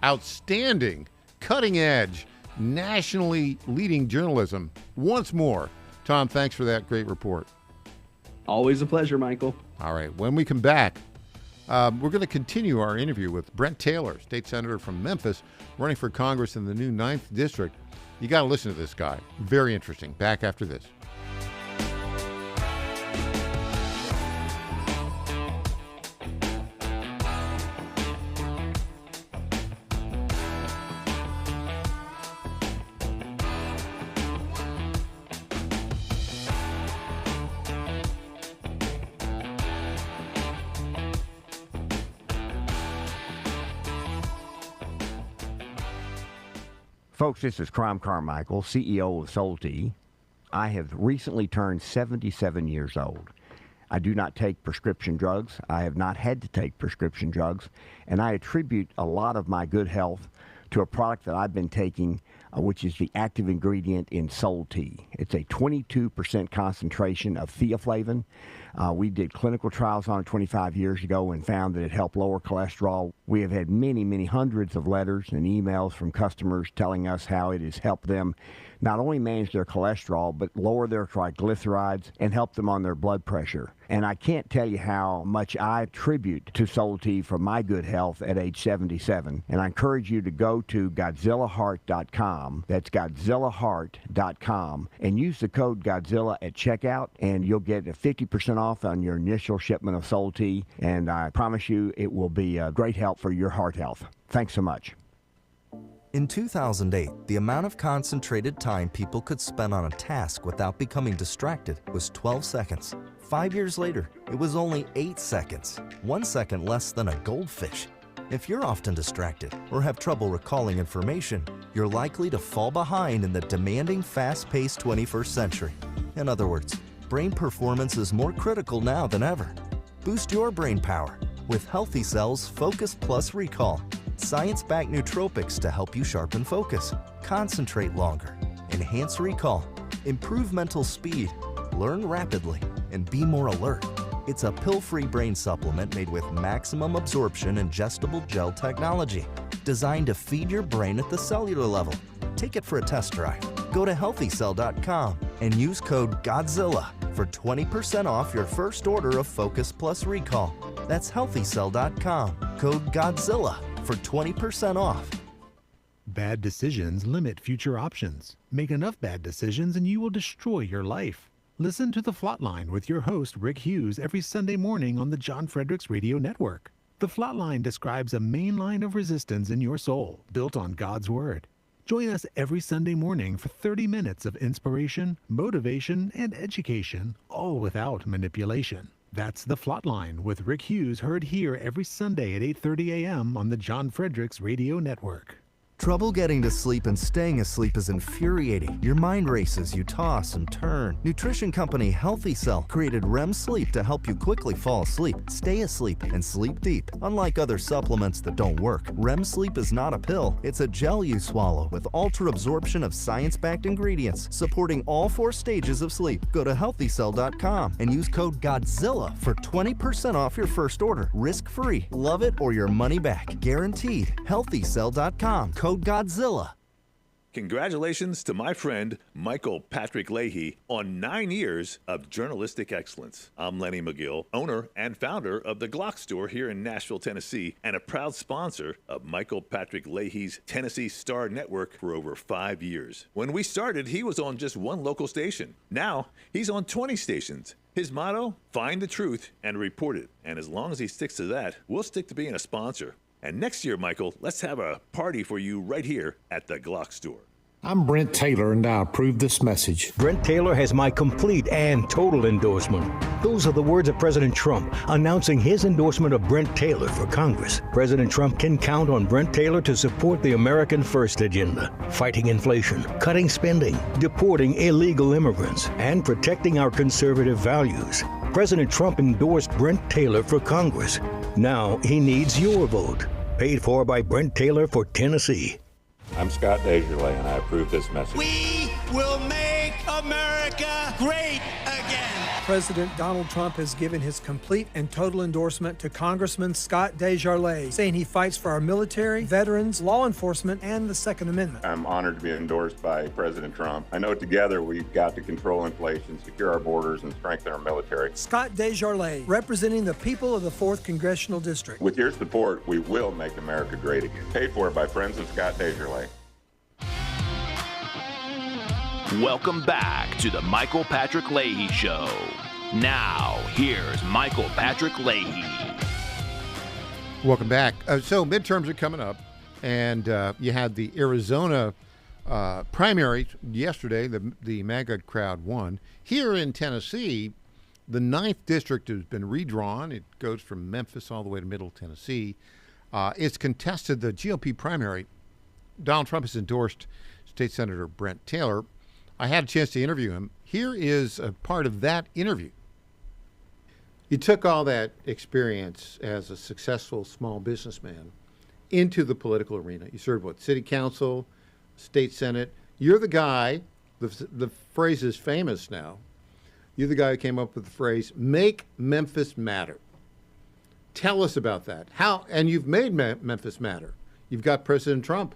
outstanding, cutting-edge, nationally leading journalism once more. Tom, thanks for that great report. Always a pleasure, Michael. All right. When we come back, we're going to continue our interview with Brent Taylor, state senator from Memphis, running for Congress in the new 9th District. You got to listen to this guy. Very interesting. Back after this. Folks, this is Crom Carmichael, CEO of Solti. I have recently turned 77 years old. I do not take prescription drugs. I have not had to take prescription drugs, and I attribute a lot of my good health to a product that I've been taking, which is the active ingredient in Solti. It's a 22% concentration of theaflavin. We did clinical trials on it 25 years ago and found that it helped lower cholesterol. We have had many, many hundreds of letters and emails from customers telling us how it has helped them not only manage their cholesterol, but lower their triglycerides and help them on their blood pressure. And I can't tell you how much I attribute to Solti for my good health at age 77. And I encourage you to go to GodzillaHeart.com. That's GodzillaHeart.com. And use the code Godzilla at checkout, and you'll get a 50% off on your initial shipment of Solti. And I promise you it will be a great help for your heart health. Thanks so much. In 2008, the amount of concentrated time people could spend on a task without becoming distracted was 12 seconds. 5 years later, it was only 8 seconds, 1 second less than a goldfish. If you're often distracted or have trouble recalling information, you're likely to fall behind in the demanding, fast-paced 21st century. In other words, brain performance is more critical now than ever. Boost your brain power with Healthy Cells Focus Plus Recall. Science-backed nootropics to help you sharpen focus, concentrate longer, enhance recall, improve mental speed, learn rapidly, and be more alert. It's a pill-free brain supplement made with maximum absorption ingestible gel technology, designed to feed your brain at the cellular level. Take it for a test drive. Go to HealthyCell.com and use code GODZILLA for 20% off your first order of Focus Plus Recall. That's HealthyCell.com, code GODZILLA for 20% off. Bad decisions limit future options. Make enough bad decisions and you will destroy your life. Listen to The Flatline with your host, Rick Hughes, every Sunday morning on the John Fredericks Radio Network. The Flatline describes a main line of resistance in your soul, built on God's Word. Join us every Sunday morning for 30 minutes of inspiration, motivation, and education, all without manipulation. That's The Flatline with Rick Hughes, heard here every Sunday at 8:30 a.m. on the John Fredericks Radio Network. Trouble getting to sleep and staying asleep is infuriating. Your mind races, you toss and turn. Nutrition company Healthy Cell created REM sleep to help you quickly fall asleep, stay asleep, and sleep deep. Unlike other supplements that don't work, REM sleep is not a pill. It's a gel you swallow with ultra-absorption of science-backed ingredients supporting all 4 stages of sleep. Go to HealthyCell.com and use code GODZILLA for 20% off your first order. Risk-free. Love it or your money back. Guaranteed. HealthyCell.com. Code GODZILLA. Congratulations to my friend Michael Patrick Leahy on 9 years of journalistic excellence. I'm Lenny McGill, owner and founder of the Glock Store here in Nashville, Tennessee, and a proud sponsor of Michael Patrick Leahy's Tennessee Star Network for over 5 years. When we started, he was on just one local station. Now, he's on 20 stations. His motto, find the truth and report it. And as long as he sticks to that, we'll stick to being a sponsor. And next year, Michael, let's have a party for you right here at the Glock Store. I'm Brent Taylor, and I approve this message. Brent Taylor has my complete and total endorsement. Those are the words of President Trump announcing his endorsement of Brent Taylor for Congress. President Trump can count on Brent Taylor to support the American First agenda, fighting inflation, cutting spending, deporting illegal immigrants, and protecting our conservative values. President Trump endorsed Brent Taylor for Congress. Now he needs your vote. Paid for by Brent Taylor for Tennessee. I'm Scott Desjardins, and I approve this message. We will make America great again. President Donald Trump has given his complete and total endorsement to Congressman Scott Desjardins, saying he fights for our military, veterans, law enforcement, and the Second Amendment. I'm honored to be endorsed by President Trump. I know together we've got to control inflation, secure our borders, and strengthen our military. Scott Desjardins, representing the people of the 4th Congressional District. With your support, we will make America great again. Paid for by friends of Scott Desjardins. Welcome back to the Michael Patrick Leahy Show. Now, here's Michael Patrick Leahy. Welcome back. So midterms are coming up, and you had the Arizona primaries yesterday. The MAGA crowd won. Here in Tennessee, the 9th district has been redrawn. It goes from Memphis all the way to Middle Tennessee. It's contested. The GOP primary Donald Trump has endorsed State Senator Brent Taylor. I had a chance to interview him. Here is a part of that interview. You took all that experience as a successful small businessman into the political arena. You served, city council, state senate. You're the guy, the phrase is famous now. You're the guy who came up with the phrase, make Memphis matter. Tell us about that. How? And you've made Memphis matter. You've got President Trump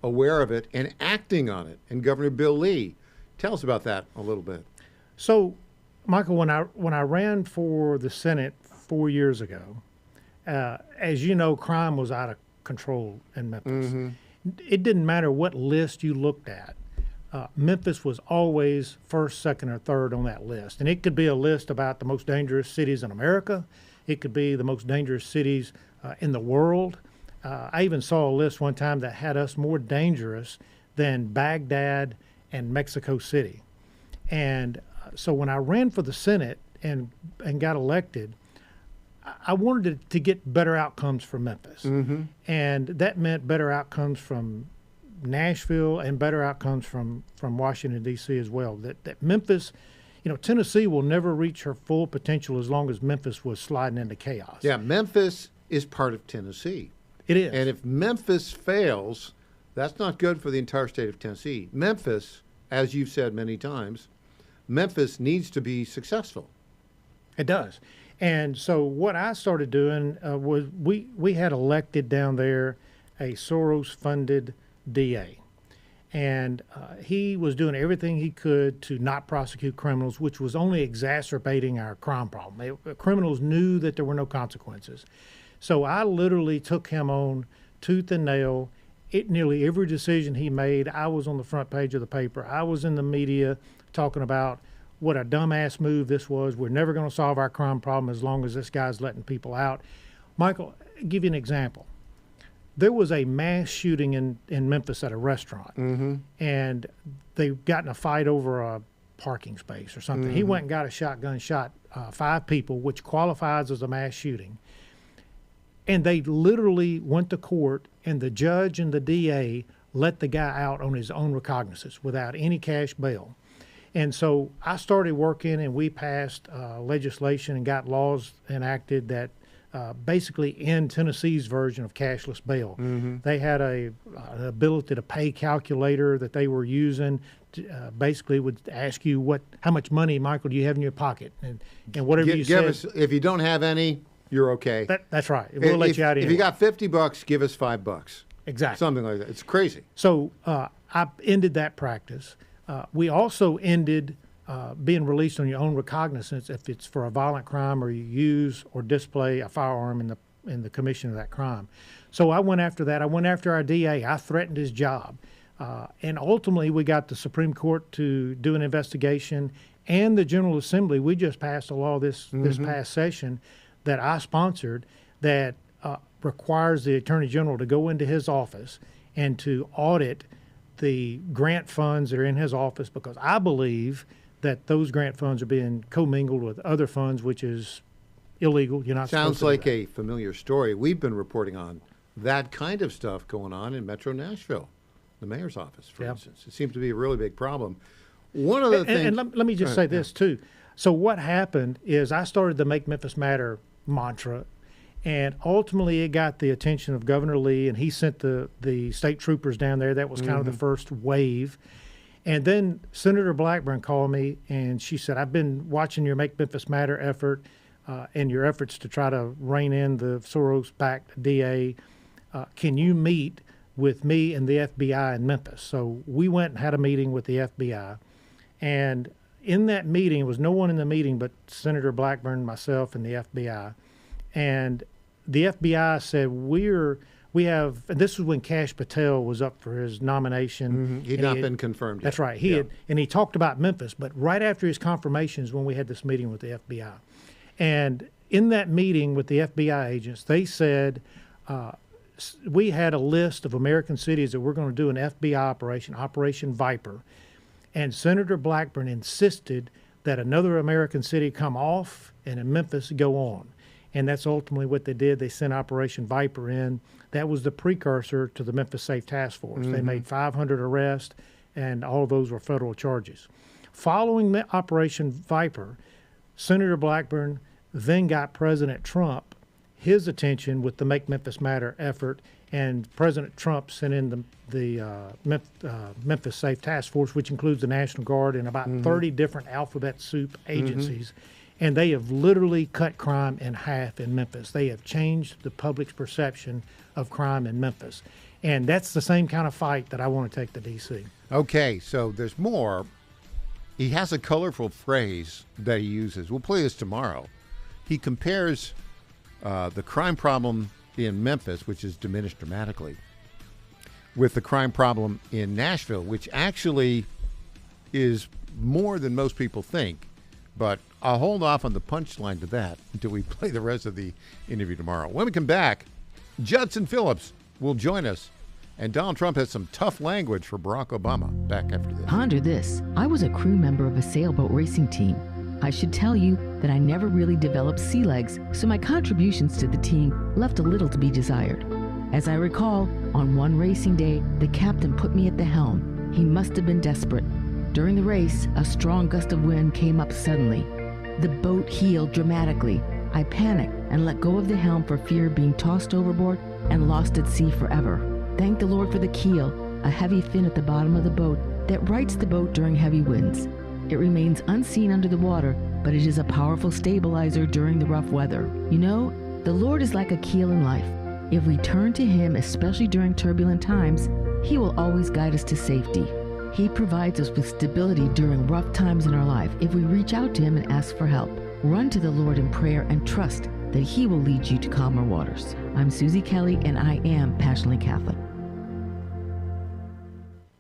aware of it and acting on it, and Governor Bill Lee. Tell us about that a little bit. So, Michael, when I ran for the Senate 4 years ago, as you know, crime was out of control in Memphis. Mm-hmm. It didn't matter what list you looked at. Memphis was always first, second, or third on that list. And it could be a list about the most dangerous cities in America. It could be the most dangerous cities in the world. I even saw a list one time that had us more dangerous than Baghdad and Mexico City. And so when I ran for the Senate and got elected, I wanted to get better outcomes for Memphis. Mm-hmm. And that meant better outcomes from Nashville and better outcomes from Washington, D.C. as well. That Memphis, Tennessee will never reach her full potential as long as Memphis was sliding into chaos. Yeah, Memphis is part of Tennessee. It is. And if Memphis fails, that's not good for the entire state of Tennessee. Memphis, as you've said many times, Memphis needs to be successful. It does. And so what I started doing was we had elected down there a Soros-funded DA. And he was doing everything he could to not prosecute criminals, which was only exacerbating our crime problem. Criminals knew that there were no consequences. So I literally took him on tooth and nail. Nearly every decision he made, I was on the front page of the paper. I was in the media talking about what a dumbass move this was. We're never going to solve our crime problem as long as this guy's letting people out. Michael, I'll give you an example. There was a mass shooting in Memphis at a restaurant, mm-hmm. and they got in a fight over a parking space or something. Mm-hmm. He went and got a shotgun, shot 5 people, which qualifies as a mass shooting. And they literally went to court, and the judge and the DA let the guy out on his own recognizance without any cash bail. And so I started working, and we passed legislation and got laws enacted that basically end Tennessee's version of cashless bail. Mm-hmm. They had an ability to pay calculator that they were using. Basically would ask you how much money, Michael, do you have in your pocket? And whatever you said. If you don't have any, you're okay. That's right. We'll let you out anyway. If you got $50, give us $5. Exactly. Something like that. It's crazy. So I ended that practice. We also ended being released on your own recognizance if it's for a violent crime or you use or display a firearm in the commission of that crime. So I went after that. I went after our DA. I threatened his job. And ultimately, we got the Supreme Court to do an investigation, and the General Assembly. We just passed a law this past session that I sponsored that requires the Attorney General to go into his office and to audit the grant funds that are in his office, because I believe that those grant funds are being commingled with other funds, which is illegal. You're not Sounds supposed to like do that. a familiar story. We've been reporting on that kind of stuff going on in Metro Nashville, the mayor's office, for instance. It seems to be a really big problem. One of the things... And let me just say this, too. So what happened is I started the Make Memphis Matter mantra, and ultimately it got the attention of Governor Lee, and he sent the state troopers down there. That was kind of the first wave. And then Senator Blackburn called me, and she said, I've been watching your Make Memphis Matter effort and your efforts to try to rein in the Soros-backed DA. Can you meet with me and the FBI in Memphis? So we went and had a meeting with the FBI. And in that meeting, there was no one in the meeting but Senator Blackburn, myself, and the FBI. And the FBI said, we have, and this was when Kash Patel was up for his nomination. He'd not been confirmed yet. That's right. He had, and he talked about Memphis, but right after his confirmation is when we had this meeting with the FBI. And in that meeting with the FBI agents, they said, we had a list of American cities that we're going to do an FBI operation, Operation Viper. And Senator Blackburn insisted that another American city come off and in Memphis go on. And that's ultimately what they did. They sent Operation Viper in. That was the precursor to the Memphis Safe Task Force. They made 500 arrests, and all of those were federal charges. Following Operation Viper, Senator Blackburn then got President Trump his attention with the Make Memphis Matter effort, and President Trump sent in the Memphis Safe Task Force, which includes the National Guard and about 30 different alphabet soup agencies. And they have literally cut crime in half in Memphis. They have changed the public's perception of crime in Memphis. And that's the same kind of fight that I want to take to D.C. Okay, so there's more. He has a colorful phrase that he uses. We'll play this tomorrow. He compares the crime problem in Memphis, which has diminished dramatically, with the crime problem in Nashville, which actually is more than most people think. But I'll hold off on the punchline to that until we play the rest of the interview tomorrow. When we come back, Judson Phillips will join us. And Donald Trump has some tough language for Barack Obama. Back after this. Ponder this. I was a crew member of a sailboat racing team. I should tell you that I never really developed sea legs, so my contributions to the team left a little to be desired. As I recall, on one racing day, the captain put me at the helm. He must have been desperate. During the race, a strong gust of wind came up suddenly. The boat heeled dramatically. I panicked and let go of the helm for fear of being tossed overboard and lost at sea forever. Thank the Lord for the keel, a heavy fin at the bottom of the boat that rights the boat during heavy winds. It remains unseen under the water, but it is a powerful stabilizer during the rough weather. You know, the Lord is like a keel in life. If we turn to Him, especially during turbulent times, He will always guide us to safety. He provides us with stability during rough times in our life if we reach out to Him and ask for help. Run to the Lord in prayer and trust that He will lead you to calmer waters. I'm Susie Kelly, and I am passionately Catholic.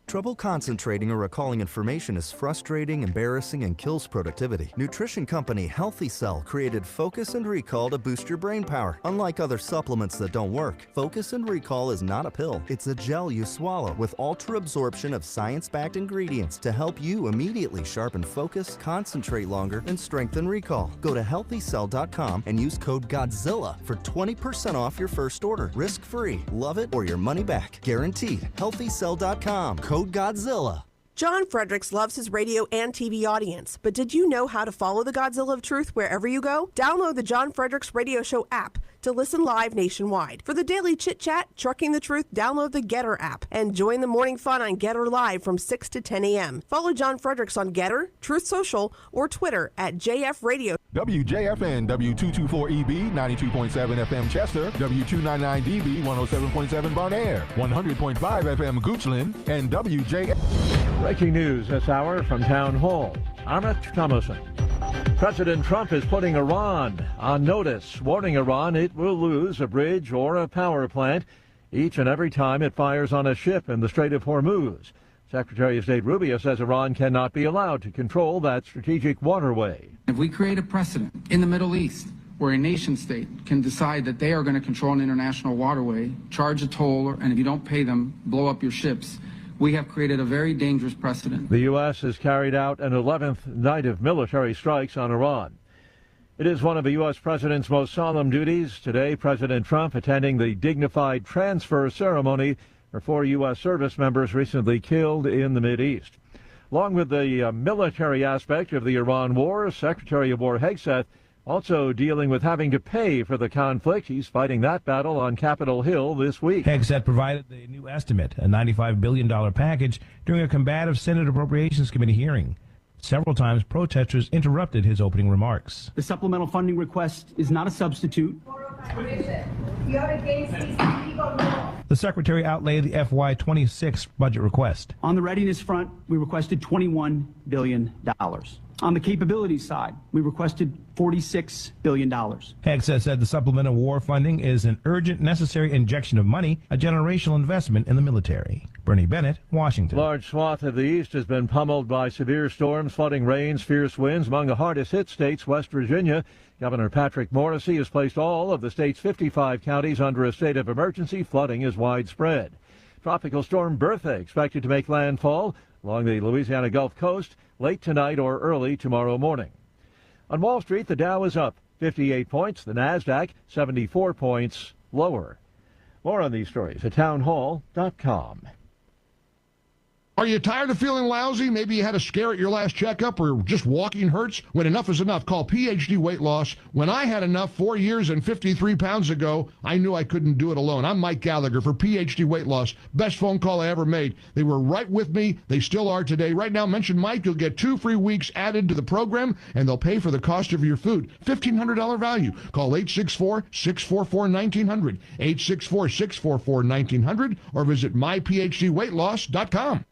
Trouble concentrating or recalling information is frustrating, embarrassing, and kills productivity. Nutrition company Healthy Cell created Focus and Recall to boost your brain power. Unlike other supplements that don't work, Focus and Recall is not a pill. It's a gel you swallow with ultra absorption of science-backed ingredients to help you immediately sharpen focus, concentrate longer, and strengthen recall. Go to healthycell.com and use code GODZILLA for 20% off your first order. Risk-free. Love it or your money back. Guaranteed. Healthycell.com. Code Godzilla. John Fredericks loves his radio and TV audience, but did you know how to follow the Godzilla of Truth wherever you go? Download the John Fredericks Radio Show app to listen live nationwide. For the daily chit-chat, Trucking the Truth, download the Getter app and join the morning fun on Getter Live from 6 to 10 a.m. Follow John Fredericks on Getter, Truth Social, or Twitter at JF Radio. WJFN W224EB 92.7 FM Chester, W299DB 107.7 Barnaire, 100.5 FM Goochland, and WJF. Breaking news this hour from Town Hall. Amit Thomason. President Trump is putting Iran on notice, warning Iran it will lose a bridge or a power plant each and every time it fires on a ship in the Strait of Hormuz. Secretary of State Rubio says Iran cannot be allowed to control that strategic waterway. If we create a precedent in the Middle East where a nation state can decide that they are going to control an international waterway, charge a toll, and if you don't pay them, blow up your ships, we have created a very dangerous precedent. The U.S. has carried out an 11th night of military strikes on Iran. It is one of the U.S. president's most solemn duties. Today, President Trump attending the dignified transfer ceremony for 4 U.S. service members recently killed in the Mideast. Along with the military aspect of the Iran war, Secretary of War Hegseth also dealing with having to pay for the conflict. He's fighting that battle on Capitol Hill this week. Hegseth provided the new estimate, a $95 billion package, during a combative Senate Appropriations Committee hearing. Several times, protesters interrupted his opening remarks. The supplemental funding request is not a substitute. The Secretary outlaid the FY26 budget request. On the readiness front, we requested $21 billion. On the capabilities side, we requested $46 billion. Hegseth said the supplemental war funding is an urgent, necessary injection of money, a generational investment in the military. Bernie Bennett, Washington. Large swath of the east has been pummeled by severe storms, flooding rains, fierce winds. Among the hardest hit states, West Virginia. Governor Patrick Morrisey has placed all of the state's 55 counties under a state of emergency. Flooding is widespread. Tropical storm Bertha expected to make landfall along the Louisiana Gulf Coast late tonight or early tomorrow morning. On Wall Street, the Dow is up 58 points. The Nasdaq 74 points lower. More on these stories at townhall.com. Are you tired of feeling lousy? Maybe you had a scare at your last checkup or just walking hurts? When enough is enough, call PhD Weight Loss. When I had enough 4 years and 53 pounds ago, I knew I couldn't do it alone. I'm Mike Gallagher for PhD Weight Loss. Best phone call I ever made. They were right with me. They still are today. Right now, mention Mike. You'll get 2 free weeks added to the program, and they'll pay for the cost of your food. $1,500 value. Call 864-644-1900, 864-644-1900, or visit myphdweightloss.com.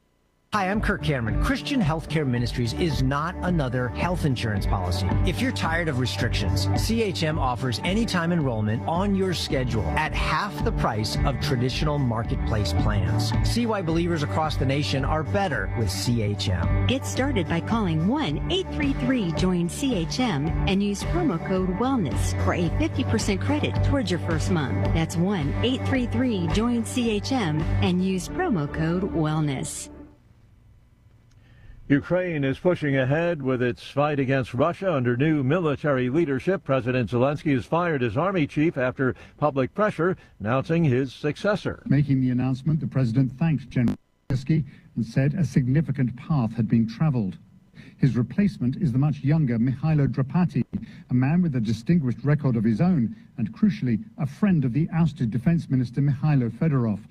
Hi, I'm Kirk Cameron. Christian Healthcare Ministries is not another health insurance policy. If you're tired of restrictions, CHM offers anytime enrollment on your schedule at half the price of traditional marketplace plans. See why believers across the nation are better with CHM. Get started by calling 1-833-JOIN-CHM and use promo code WELLNESS for a 50% credit towards your first month. That's 1-833-JOIN-CHM and use promo code WELLNESS. Ukraine is pushing ahead with its fight against Russia under new military leadership. President Zelensky has fired his army chief after public pressure, announcing his successor. Making the announcement, the president thanked General Zelensky and said a significant path had been traveled. His replacement is the much younger Mihailo Drapati, a man with a distinguished record of his own and, crucially, a friend of the ousted defense minister Mikhailo Fedorov.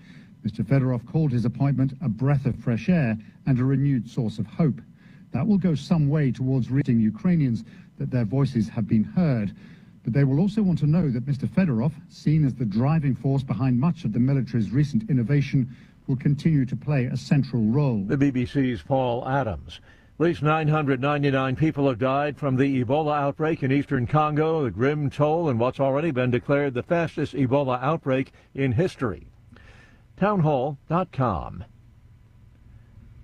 Mr. Fedorov called his appointment a breath of fresh air and a renewed source of hope. That will go some way towards reaching Ukrainians that their voices have been heard. But they will also want to know that Mr. Fedorov, seen as the driving force behind much of the military's recent innovation, will continue to play a central role. The BBC's Paul Adams. At least 999 people have died from the Ebola outbreak in eastern Congo, a grim toll in what's already been declared the fastest Ebola outbreak in history. Townhall.com.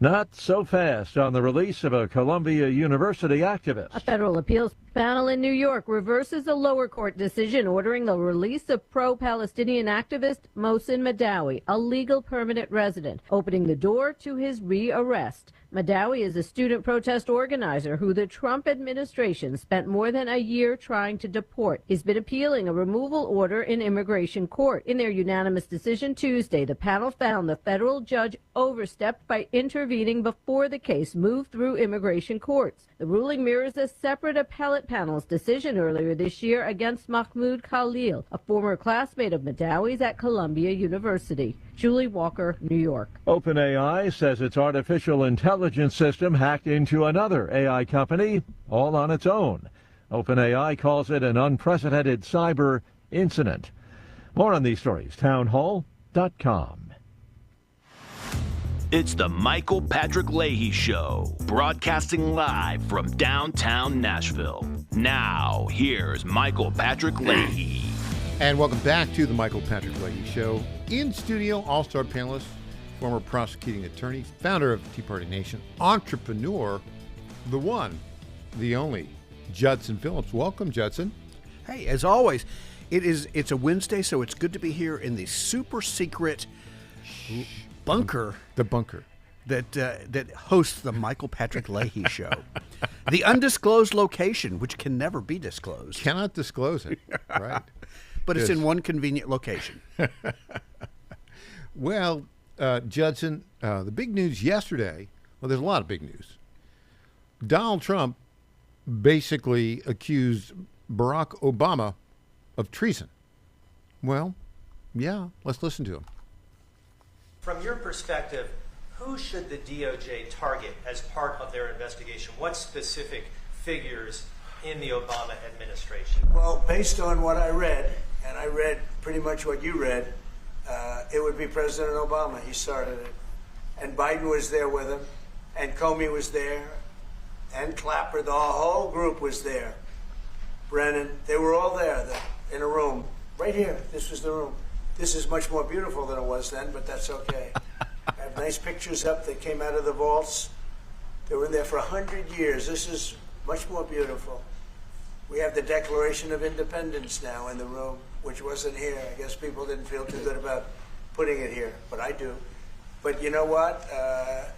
Not so fast on the release of a Columbia University activist. A federal appeals panel in New York reverses a lower court decision ordering the release of pro-Palestinian activist Mohsen Madawi, a legal permanent resident, opening the door to his re-arrest. Madawi is a student protest organizer who the Trump administration spent more than a year trying to deport. He's been appealing a removal order in immigration court. In their unanimous decision Tuesday, the panel found the federal judge overstepped by intervening before the case moved through immigration courts. The ruling mirrors a separate appellate panel's decision earlier this year against Mahmoud Khalil, a former classmate of Madawi's at Columbia University. Julie Walker, New York. OpenAI says its artificial intelligence system hacked into another AI company, all on its own. OpenAI calls it an unprecedented cyber incident. More on these stories, townhall.com. It's the Michael Patrick Leahy Show, broadcasting live from downtown Nashville. Now, here's Michael Patrick Leahy. And welcome back to the Michael Patrick Leahy Show. In studio, all-star panelist, former prosecuting attorney, founder of Tea Party Nation, entrepreneur, the one, the only, Judson Phillips. Welcome, Judson. Hey, as always, it's a Wednesday, so it's good to be here in the super secret bunker. The bunker. That hosts the Michael Patrick Leahy Show. The undisclosed location, which can never be disclosed. Cannot disclose it, right? But it's in one convenient location. Well, Judson, the big news yesterday, well, there's a lot of big news. Donald Trump basically accused Barack Obama of treason. Well, yeah, let's listen to him. From your perspective, who should the DOJ target as part of their investigation? What specific figures in the Obama administration? Well, based on what I read, and I read pretty much what you read, it would be President Obama. He started it. And Biden was there with him, and Comey was there, and Clapper, the whole group was there. Brennan, they were all there in a room. Right here, this was the room. This is much more beautiful than it was then, but that's okay. I have nice pictures up that came out of the vaults. They were in there for 100 years. This is much more beautiful. We have the Declaration of Independence now in the room, which wasn't here. I guess people didn't feel too good about putting it here, but I do. But you know what?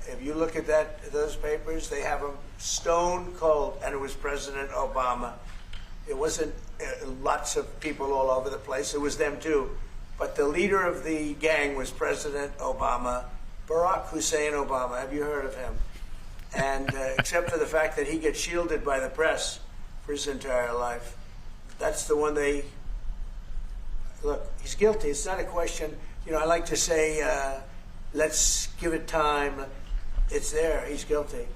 If you look at those papers, they have them stone cold, and it was President Obama. It wasn't lots of people all over the place. It was them too. But the leader of the gang was President Obama, Barack Hussein Obama. Have you heard of him? And except for the fact that he gets shielded by the press for his entire life, that's the one they... Look, he's guilty. It's not a question. You know, I like to say, let's give it time. It's there. He's guilty.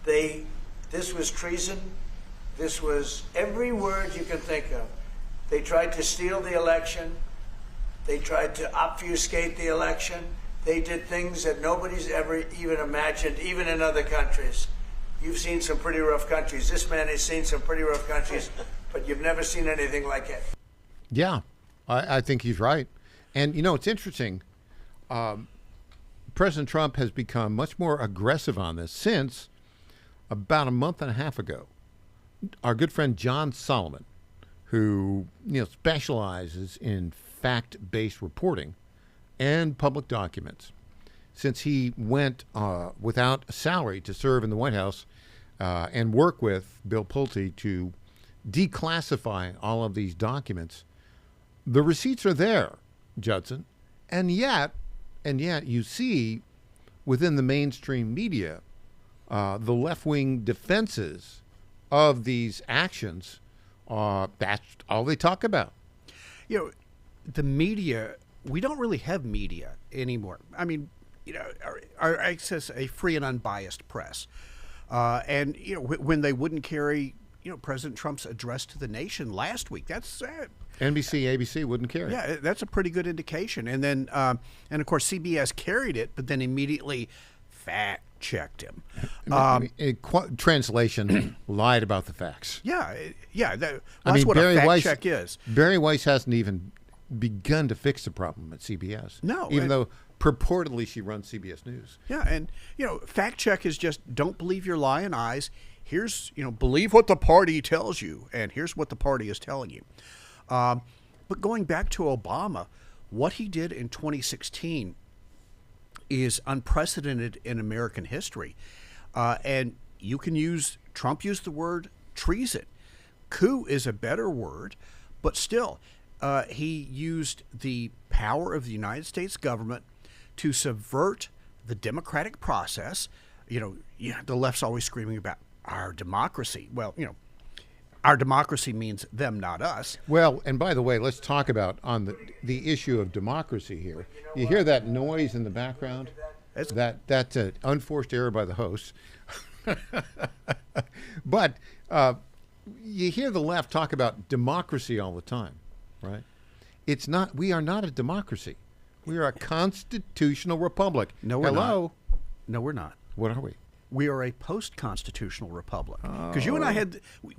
This was treason. This was every word you can think of. They tried to steal the election. They tried to obfuscate the election. They did things that nobody's ever even imagined, even in other countries. You've seen some pretty rough countries. This man has seen some pretty rough countries, but you've never seen anything like it. Yeah, I think he's right. And, you know, it's interesting. President Trump has become much more aggressive on this since about a month and a half ago. Our good friend John Solomon, who, you know, specializes in fact-based reporting and public documents, since he went without a salary to serve in the White House and work with Bill Pulte to declassify all of these documents, the receipts are there, Judson, and yet you see within the mainstream media the left-wing defenses of these actions. That's all they talk about. You know, the media, we don't really have media anymore. I mean, you know, our access a free and unbiased press. And, you know, when they wouldn't carry, you know, President Trump's address to the nation last week, that's NBC, ABC wouldn't carry it. Yeah, that's a pretty good indication. And then, and of course, CBS carried it, but then immediately fact-checked him. Translation, lied about the facts. Yeah. That's I mean, what Barry a fact Weiss, check is. Barry Weiss hasn't even begun to fix the problem at CBS. No. Even though purportedly she runs CBS News. Yeah, and, you know, fact check is just don't believe your lying eyes. Here's, you know, believe what the party tells you, and here's what the party is telling you. But going back to Obama, what he did in 2016 is unprecedented in American history. And you can Trump used the word treason. Coup is a better word, but still, he used the power of the United States government to subvert the democratic process. You know, the left's always screaming about our democracy. Well, you know, our democracy means them, not us. Well, and by the way, let's talk about on the issue of democracy here. You hear that noise in the background? That's an unforced error by the host. But you hear the left talk about democracy all the time, right? It's not. We are not a democracy. We are a constitutional republic. No, we're not. No, we're not. What are we? We are a post-constitutional republic. Because you and I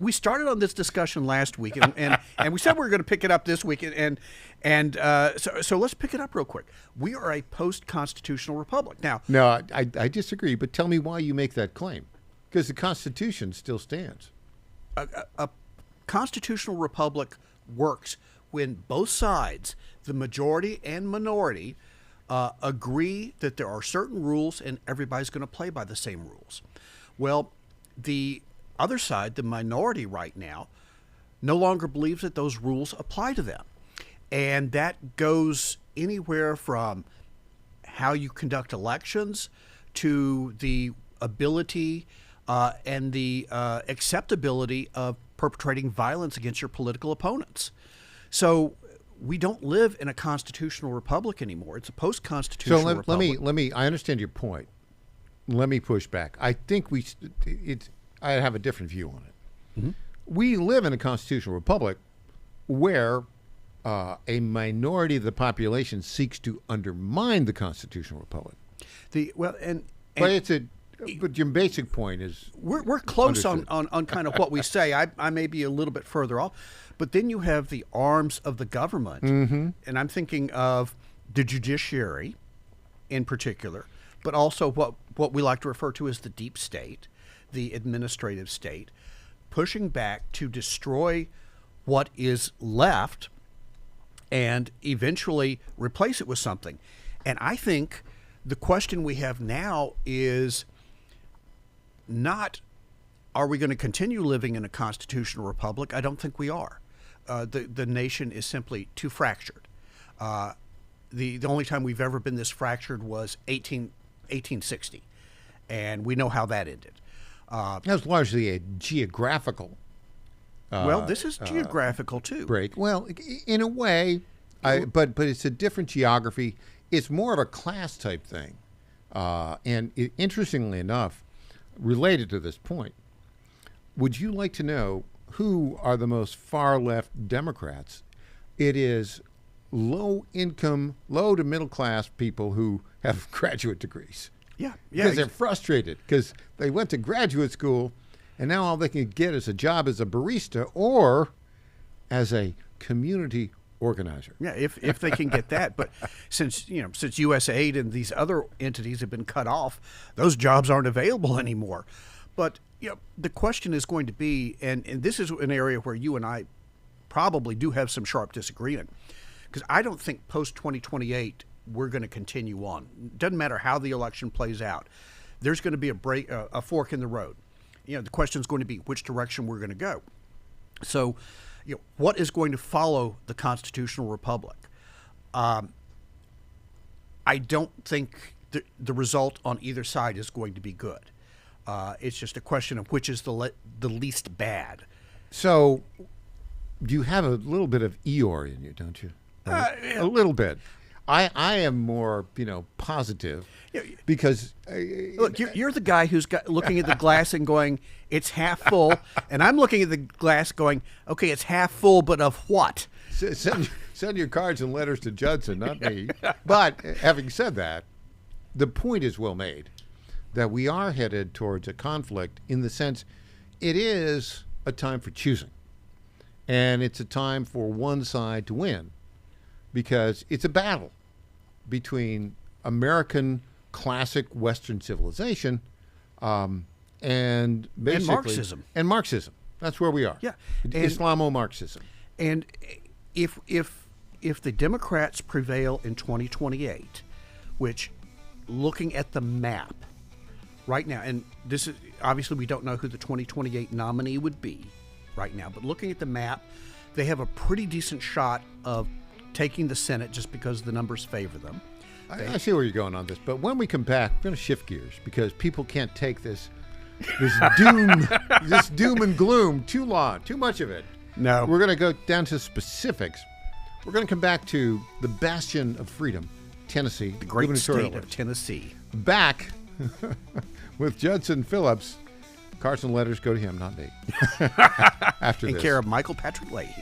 we started on this discussion last week, and we said we were going to pick it up this week, so let's pick it up real quick. We are a post-constitutional republic. Now, no, I disagree, but tell me why you make that claim. Because the Constitution still stands. A constitutional republic works when both sides, the majority and minority, agree that there are certain rules and everybody's going to play by the same rules. Well, the other side, the minority right now, no longer believes that those rules apply to them. And that goes anywhere from how you conduct elections to the ability and the acceptability of perpetrating violence against your political opponents. So we don't live in a constitutional republic anymore. It's a post-constitutional republic. Let me. I understand your point. Let me push back. I think I have a different view on it. Mm-hmm. We live in a constitutional republic where a minority of the population seeks to undermine the constitutional republic. But your basic point is we're close on kind of what we say. I may be a little bit further off. But then you have the arms of the government, and I'm thinking of the judiciary in particular, but also what we like to refer to as the deep state, the administrative state, pushing back to destroy what is left and eventually replace it with something. And I think the question we have now is not, are we going to continue living in a constitutional republic? I don't think we are. the nation is simply too fractured. The only time we've ever been this fractured was 1860, and we know how that ended. That was largely a geographical. Well, this is geographical too. Break. Well, in a way, but it's a different geography. It's more of a class type thing, and interestingly enough, related to this point, would you like to know who are the most far left Democrats? It is low income, low to middle class people who have graduate degrees. Yeah. Because they're frustrated because they went to graduate school and now all they can get is a job as a barista or as a community organizer. Yeah, if they can get that. But since USAID and these other entities have been cut off, those jobs aren't available anymore. But the question is going to be, and this is an area where you and I probably do have some sharp disagreement, because I don't think post 2028 we're going to continue on. Doesn't matter how the election plays out. There's going to be a fork in the road. The question is going to be which direction we're going to go. So, what is going to follow the constitutional republic? I don't think the result on either side is going to be good. It's just a question of which is the least bad. So, you have a little bit of Eeyore in you, don't you? A little bit. I am more, positive because look, you're the guy who's looking at the glass and going, it's half full, and I'm looking at the glass going, okay, it's half full, but of what? Send your cards and letters to Judson, not me. But having said that, the point is well made that we are headed towards a conflict in the sense it is a time for choosing, and it's a time for one side to win because it's a battle between American classic Western civilization and basically Marxism. That's where we are. Yeah, Islamo-Marxism. And if the Democrats prevail in 2028, which, looking at the map right now, and this is obviously we don't know who the 2028 nominee would be right now, but looking at the map, they have a pretty decent shot of taking the Senate just because the numbers favor them. I see where you're going on this, but when we come back, we're going to shift gears because people can't take this doom and gloom too long, too much of it. No. We're going to go down to specifics. We're going to come back to the bastion of freedom, Tennessee. The great state of Tennessee. Back with Judson Phillips. Carson letters go to him, not me. After this. In care of Michael Patrick Leahy.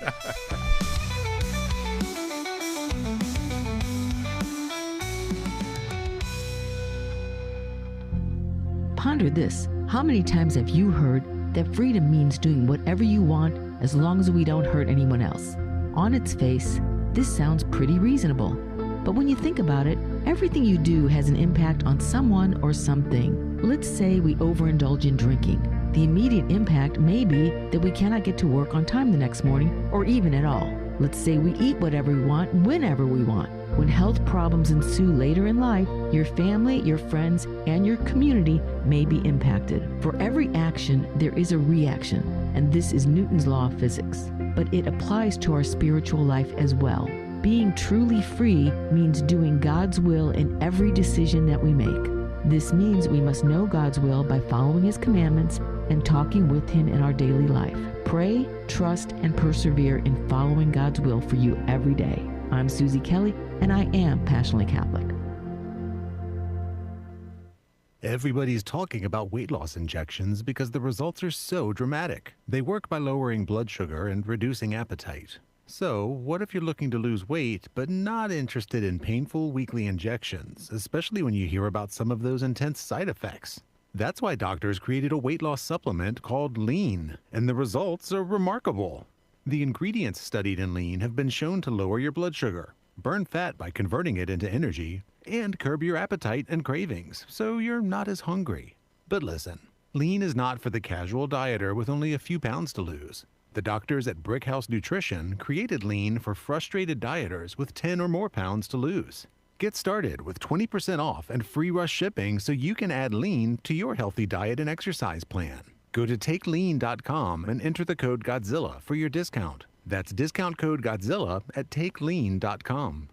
Ponder this. How many times have you heard that freedom means doing whatever you want as long as we don't hurt anyone else? On its face, this sounds pretty reasonable. But when you think about it, everything you do has an impact on someone or something. Let's say we overindulge in drinking. The immediate impact may be that we cannot get to work on time the next morning or even at all. Let's say we eat whatever we want, whenever we want. When health problems ensue later in life, your family, your friends, and your community may be impacted. For every action, there is a reaction, and this is Newton's law of physics. But it applies to our spiritual life as well. Being truly free means doing God's will in every decision that we make. This means we must know God's will by following His commandments and talking with Him in our daily life. Pray, trust, and persevere in following God's will for you every day. I'm Susie Kelly, and I am passionately Catholic. Everybody's talking about weight loss injections because the results are so dramatic. They work by lowering blood sugar and reducing appetite. So, what if you're looking to lose weight but not interested in painful weekly injections, especially when you hear about some of those intense side effects? That's why doctors created a weight loss supplement called Lean, and the results are remarkable. The ingredients studied in Lean have been shown to lower your blood sugar, burn fat by converting it into energy, and curb your appetite and cravings, so you're not as hungry. But listen, Lean is not for the casual dieter with only a few pounds to lose. The doctors at Brickhouse Nutrition created Lean for frustrated dieters with 10 or more pounds to lose. Get started with 20% off and free rush shipping so you can add Lean to your healthy diet and exercise plan. Go to takelean.com and enter the code Godzilla for your discount. That's discount code Godzilla at takelean.com.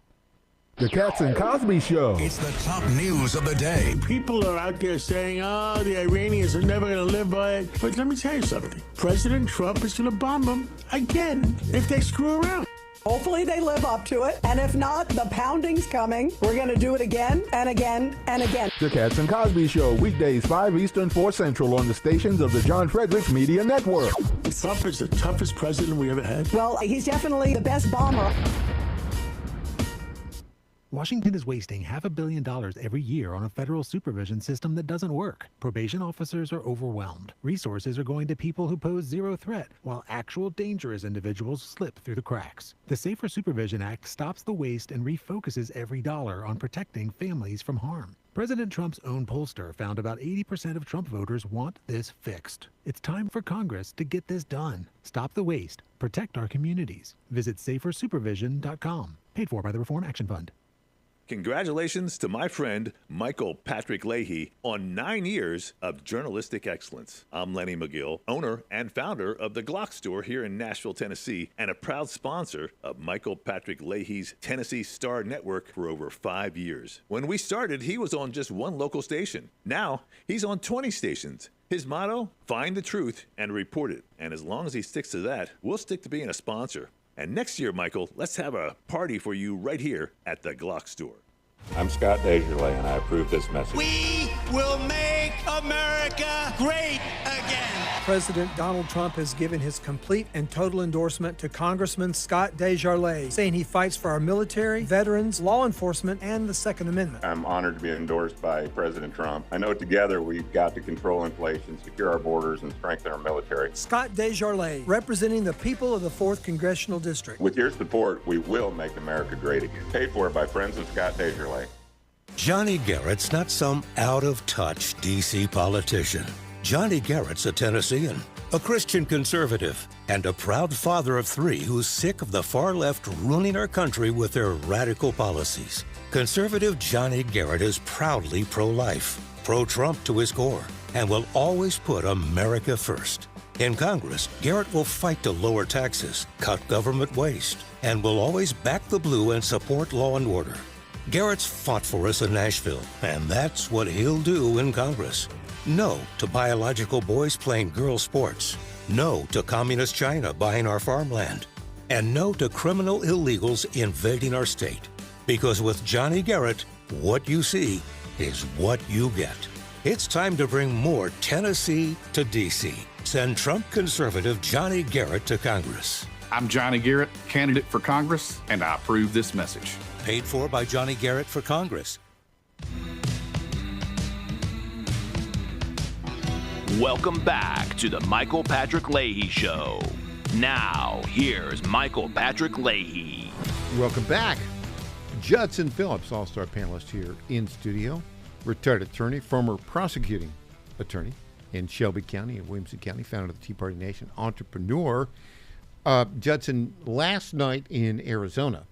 The Cats and Cosby Show. It's the top news of the day. People are out there saying, oh, the Iranians are never going to live by it. But let me tell you something. President Trump is going to bomb them again if they screw around. Hopefully they live up to it. And if not, the pounding's coming. We're going to do it again and again and again. The Cats and Cosby Show, weekdays 5 Eastern, 4 Central on the stations of the John Fredericks Media Network. Trump is the toughest president we ever had. Well, he's definitely the best bomber. Washington is wasting $500 million every year on a federal supervision system that doesn't work. Probation officers are overwhelmed. Resources are going to people who pose zero threat, while actual dangerous individuals slip through the cracks. The Safer Supervision Act stops the waste and refocuses every dollar on protecting families from harm. President Trump's own pollster found about 80% of Trump voters want this fixed. It's time for Congress to get this done. Stop the waste. Protect our communities. Visit safersupervision.com. Paid for by the Reform Action Fund. Congratulations to my friend Michael Patrick Leahy on 9 years of journalistic excellence. I'm Lenny McGill, owner and founder of the Glock Store here in Nashville, Tennessee, and a proud sponsor of Michael Patrick Leahy's Tennessee Star Network for over 5 years. When we started, he was on just one local station. Now, he's on 20 stations. His motto, find the truth and report it. And as long as he sticks to that, we'll stick to being a sponsor. And next year, Michael, let's have a party for you right here at the Glock Store. I'm Scott Desjardins, and I approve this message. We will make America great again. President Donald Trump has given his complete and total endorsement to Congressman Scott Desjardins, saying he fights for our military, veterans, law enforcement, and the Second Amendment. I'm honored to be endorsed by President Trump. I know together we've got to control inflation, secure our borders, and strengthen our military. Scott Desjardins, representing the people of the 4th Congressional District. With your support, we will make America great again. Paid for by friends of Scott Desjardins. Johnny Garrett's not some out-of-touch D.C. politician. Johnny Garrett's a Tennessean, a Christian conservative, and a proud father of 3 who's sick of the far left ruining our country with their radical policies. Conservative Johnny Garrett is proudly pro-life, pro-Trump to his core, and will always put America first. In Congress, Garrett will fight to lower taxes, cut government waste, and will always back the blue and support law and order. Garrett's fought for us in Nashville, and that's what he'll do in Congress. No to biological boys playing girl sports. No to communist China buying our farmland. And no to criminal illegals invading our state. Because with Johnny Garrett, what you see is what you get. It's time to bring more Tennessee to D.C. Send Trump conservative Johnny Garrett to Congress. I'm Johnny Garrett, candidate for Congress, and I approve this message. Paid for by Johnny Garrett for Congress. Welcome back to the Michael Patrick Leahy Show. Now, here's Michael Patrick Leahy. Welcome back. Judson Phillips, all-star panelist here in studio, retired attorney, former prosecuting attorney in Shelby County and Williamson County, founder of the Tea Party Nation, entrepreneur. Judson, last night in Arizona,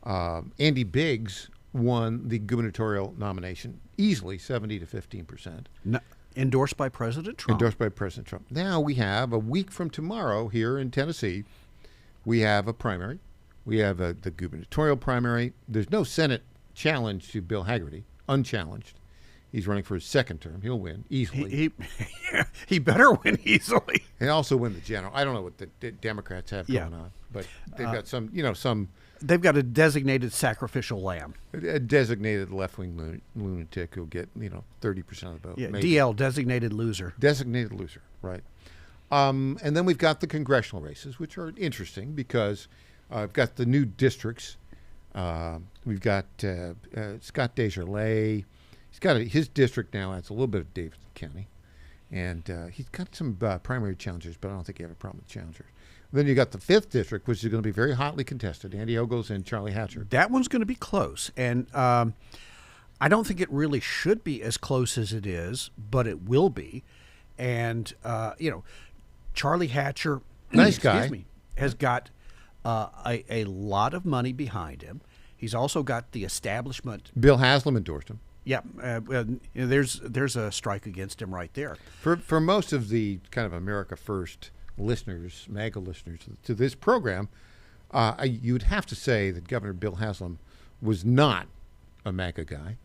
Andy Biggs won the gubernatorial nomination easily, 70 to 15%. No, endorsed by President Trump. Endorsed by President Trump. Now we have, a week from tomorrow here in Tennessee, we have a primary. We have the gubernatorial primary. There's no Senate challenge to Bill Hagerty, unchallenged. He's running for his second term. He'll win easily. He better win easily. And also win the general. I don't know what the Democrats have going on, but they've got some. They've got a designated sacrificial lamb. A designated left-wing lunatic who'll get 30% of the vote. Yeah, maybe. DL, designated loser. Designated loser, right. And then we've got the congressional races, which are interesting because we've got the new districts. We've got Scott Desjardins. He's got his district now. It's a little bit of Davidson County. And he's got some primary challengers, but I don't think you have a problem with challengers. Then you got the 5th district, which is going to be very hotly contested. Andy Ogles and Charlie Hatcher. That one's going to be close. And I don't think it really should be as close as it is, but it will be. And, Charlie Hatcher, nice guy, has got a lot of money behind him. He's also got the establishment. Bill Haslam endorsed him. Yeah, there's a strike against him right there. For most of the kind of America First listeners, MAGA listeners, to this program, you'd have to say that Governor Bill Haslam was not a MAGA guy,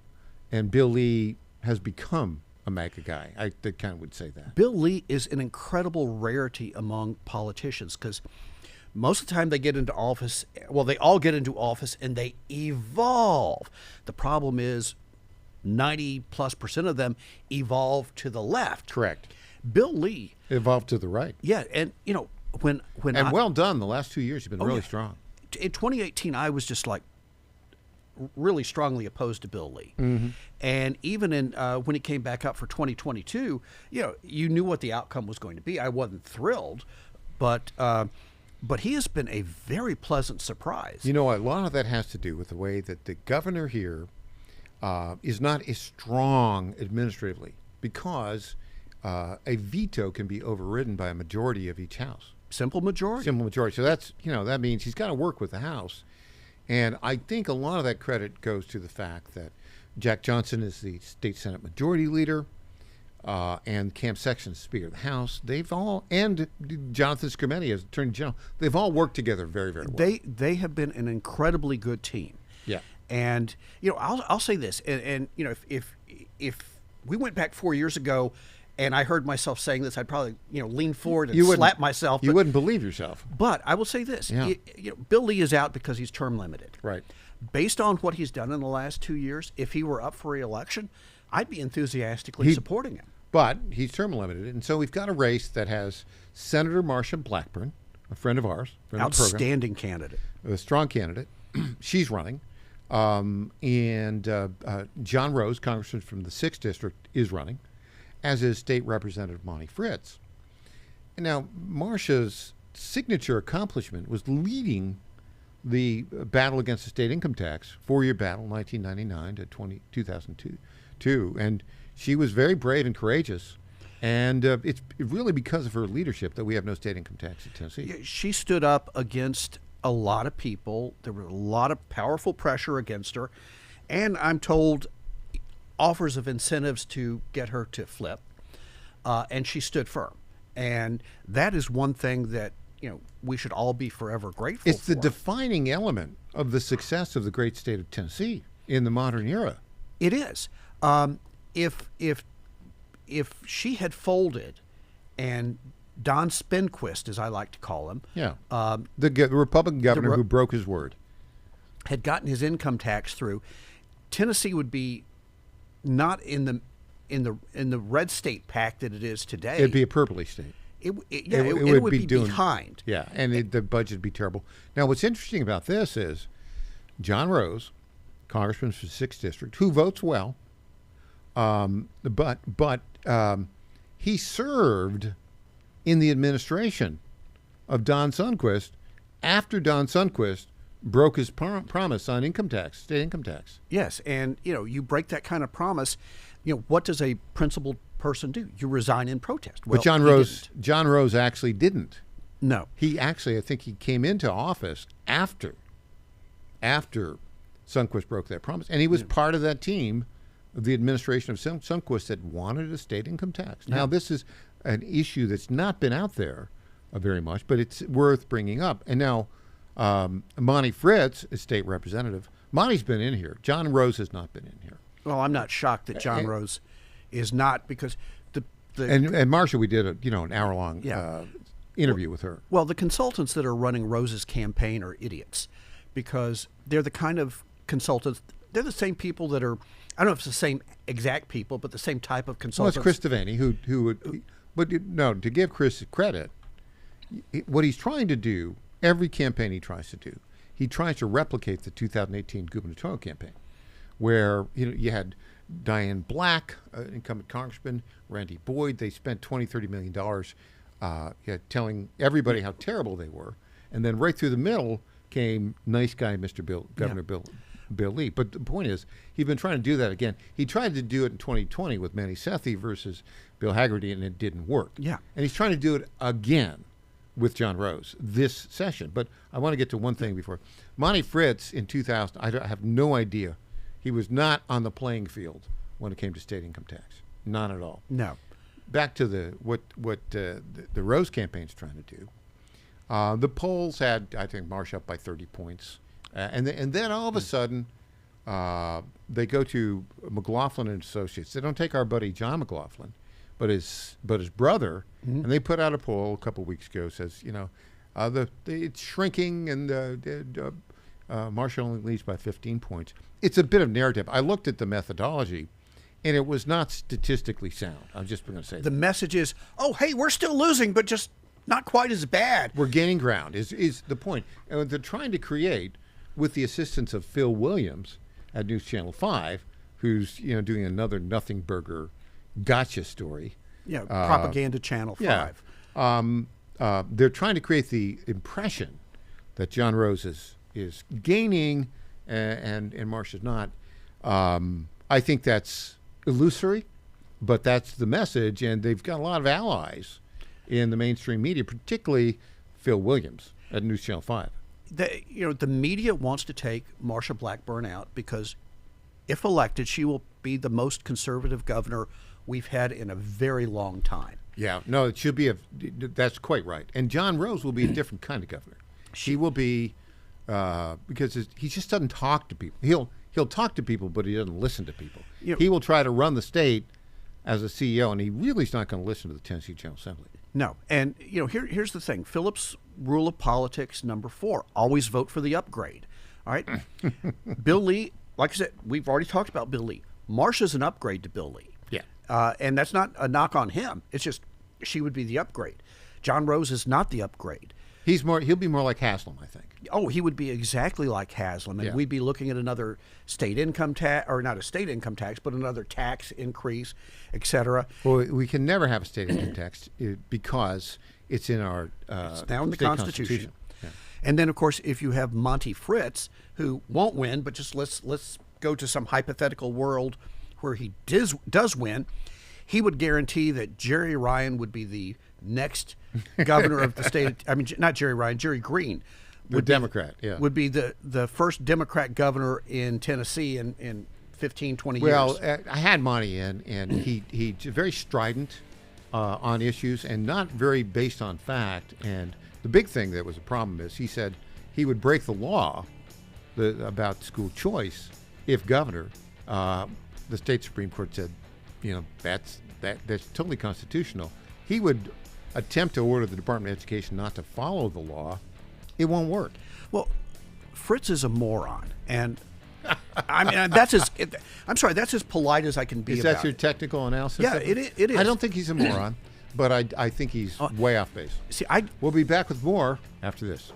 and Bill Lee has become a MAGA guy. I kind of would say that. Bill Lee is an incredible rarity among politicians because most of the time they get into office, well, they all get into office and they evolve. The problem is 90+% of them evolve to the left. Correct. Bill Lee evolved to the right. Yeah, and you know when well done. The last 2 years have been really strong. In 2018, I was just like really strongly opposed to Bill Lee, and even in when he came back up for 2022, you knew what the outcome was going to be. I wasn't thrilled, but he has been a very pleasant surprise. You know, a lot of that has to do with the way that the governor here is not as strong administratively because a veto can be overridden by a majority of each house. Simple majority. Simple majority. So that's, that means he's got to work with the House. And I think a lot of that credit goes to the fact that Jack Johnson is the state Senate majority leader, and Cam Sexton is Speaker of the House. They've all, and Jonathan Skrmetti as Attorney General, they've all worked together very, very well. They have been an incredibly good team. Yeah. And I'll say this, and if we went back 4 years ago, and I heard myself saying this, I'd probably lean forward and slap myself. You wouldn't believe yourself. But I will say this: Yeah. Bill Lee is out because he's term limited. Right. Based on what he's done in the last 2 years, if he were up for re-election, I'd be enthusiastically supporting him. But he's term limited, and so we've got a race that has Senator Marsha Blackburn, a friend of ours, outstanding candidate, a strong candidate. She's running. And John Rose, congressman from the 6th District, is running, as is State Representative Monty Fritz. And now, Marsha's signature accomplishment was leading the battle against the state income tax, 4-year battle, 1999 to 2002. And she was very brave and courageous. And it's really because of her leadership that we have no state income tax in Tennessee. She stood up against a lot of people. There was a lot of powerful pressure against her, and I'm told offers of incentives to get her to flip, and she stood firm. And that is one thing that we should all be forever grateful for. It's the defining element of the success of the great state of Tennessee in the modern era. It is. If she had folded and Don Spinquist, as I like to call him, the Republican governor who broke his word, had gotten his income tax through, Tennessee would be not in the red state pack that it is today. It'd be a purpley state. It would be behind. Yeah, and the budget would be terrible. Now, what's interesting about this is John Rose, congressman from the 6th District, who votes well, but he served in the administration of Don Sundquist after Don Sundquist broke his promise on income tax, state income tax. Yes, and you break that kind of promise, what does a principled person do? You resign in protest. Well, but John Rose actually didn't. No. He actually, I think he came into office after Sundquist broke that promise, and he was part of that team of the administration of Sundquist that wanted a state income tax. Now, this is an issue that's not been out there very much, but it's worth bringing up. And now, Monty Fritz is state representative. Monty's been in here. John Rose has not been in here. Well, I'm not shocked that John Rose is not, because and Marsha, we did an hour-long interview with her. Well, the consultants that are running Rose's campaign are idiots, because they're the kind of consultants. They're the same people that are. I don't know if it's the same exact people, but the same type of consultants. Well, it's Chris Devaney who would. But no, to give Chris credit, what he's trying to do, every campaign he tries to do, he tries to replicate the 2018 gubernatorial campaign, where you had Diane Black, incumbent congressman, Randy Boyd. They spent $20-30 million telling everybody how terrible they were, and then right through the middle came nice guy Governor Bill Lee. But the point is, he's been trying to do that again. He tried to do it in 2020 with Manny Sethi versus Bill Haggerty, and it didn't work. Yeah. And he's trying to do it again with John Rose this session. But I want to get to one thing before. Monty Fritz in 2000, I have no idea. He was not on the playing field when it came to state income tax. Not at all. No. back to what the Rose campaign's trying to do. The polls had, I think, Marsh up by 30 points, and then all of a sudden, they go to McLaughlin and Associates. They don't take our buddy John McLaughlin, but his brother, and they put out a poll a couple of weeks ago says, it's shrinking, and Marsh only leads by 15 points. It's a bit of narrative. I looked at the methodology, and it was not statistically sound. I'm just going to say the message is, oh, hey, we're still losing, but just not quite as bad. We're gaining ground is the point. And they're trying to create, with the assistance of Phil Williams at News Channel 5, who's doing another nothing burger gotcha story. Yeah, propaganda channel 5. Yeah. They're trying to create the impression that John Rose is gaining and Marsh is not. I think that's illusory, but that's the message, and they've got a lot of allies in the mainstream media, particularly Phil Williams at News Channel 5. The media wants to take Marsha Blackburn out because if elected, she will be the most conservative governor we've had in a very long time. Yeah, no, it should be that's quite right. And John Rose will be a different kind of governor. She will be, because he just doesn't talk to people. He'll talk to people, but he doesn't listen to people. He will try to run the state as a CEO, and he really is not going to listen to the Tennessee General Assembly. No, and here's the thing. Phillips' rule of politics number 4: always vote for the upgrade. All right, Bill Lee. Like I said, we've already talked about Bill Lee. Marsha's an upgrade to Bill Lee. Yeah, and that's not a knock on him. It's just she would be the upgrade. John Rose is not the upgrade. He'll be more like Haslam, I think. Oh, he would be exactly like Haslam, and we'd be looking at another state income tax, or not a state income tax, but another tax increase, etc. Well, we can never have a state income tax because it's in our it's now in the state Constitution. Yeah. And then, of course, if you have Monty Fritz, who won't win, but just let's go to some hypothetical world where he does win, he would guarantee that Jerry Ryan would be the next governor of the state. I mean, not Jerry Ryan, Jerry Green. Democrat, would be the first Democrat governor in Tennessee in 15, 20 years. Well, I had Monty in, and he's very strident on issues and not very based on fact. And the big thing that was a problem is he said he would break the law about school choice if governor. The state Supreme Court said, that's totally constitutional. He would attempt to order the Department of Education not to follow the law. It won't work. Well, Fritz is a moron, and I mean that's I'm sorry, that's as polite as I can be. Is that your technical analysis? Yeah, it is. I don't think he's a moron, but I think he's way off base. See, we'll be back with more after this.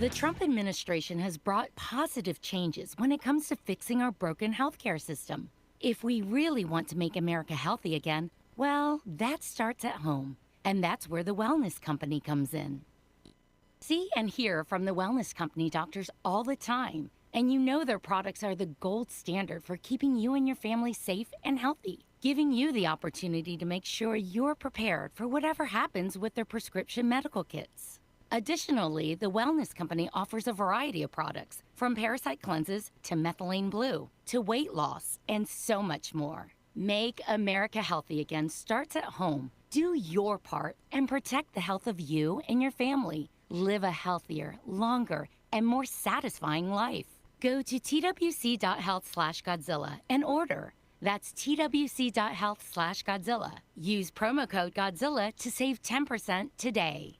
The Trump administration has brought positive changes when it comes to fixing our broken healthcare system. If we really want to make America healthy again, well, that starts at home. And that's where the Wellness Company comes in. See and hear from the Wellness Company doctors all the time. And you know their products are the gold standard for keeping you and your family safe and healthy, giving you the opportunity to make sure you're prepared for whatever happens with their prescription medical kits. Additionally, the Wellness Company offers a variety of products, from parasite cleanses to methylene blue to weight loss and so much more. Make America healthy again starts at home. Do your part and protect the health of you and your family. Live a healthier, longer, and more satisfying life. Go to twc.health/Godzilla and order. That's twc.health/Godzilla. Use promo code Godzilla to save 10% today.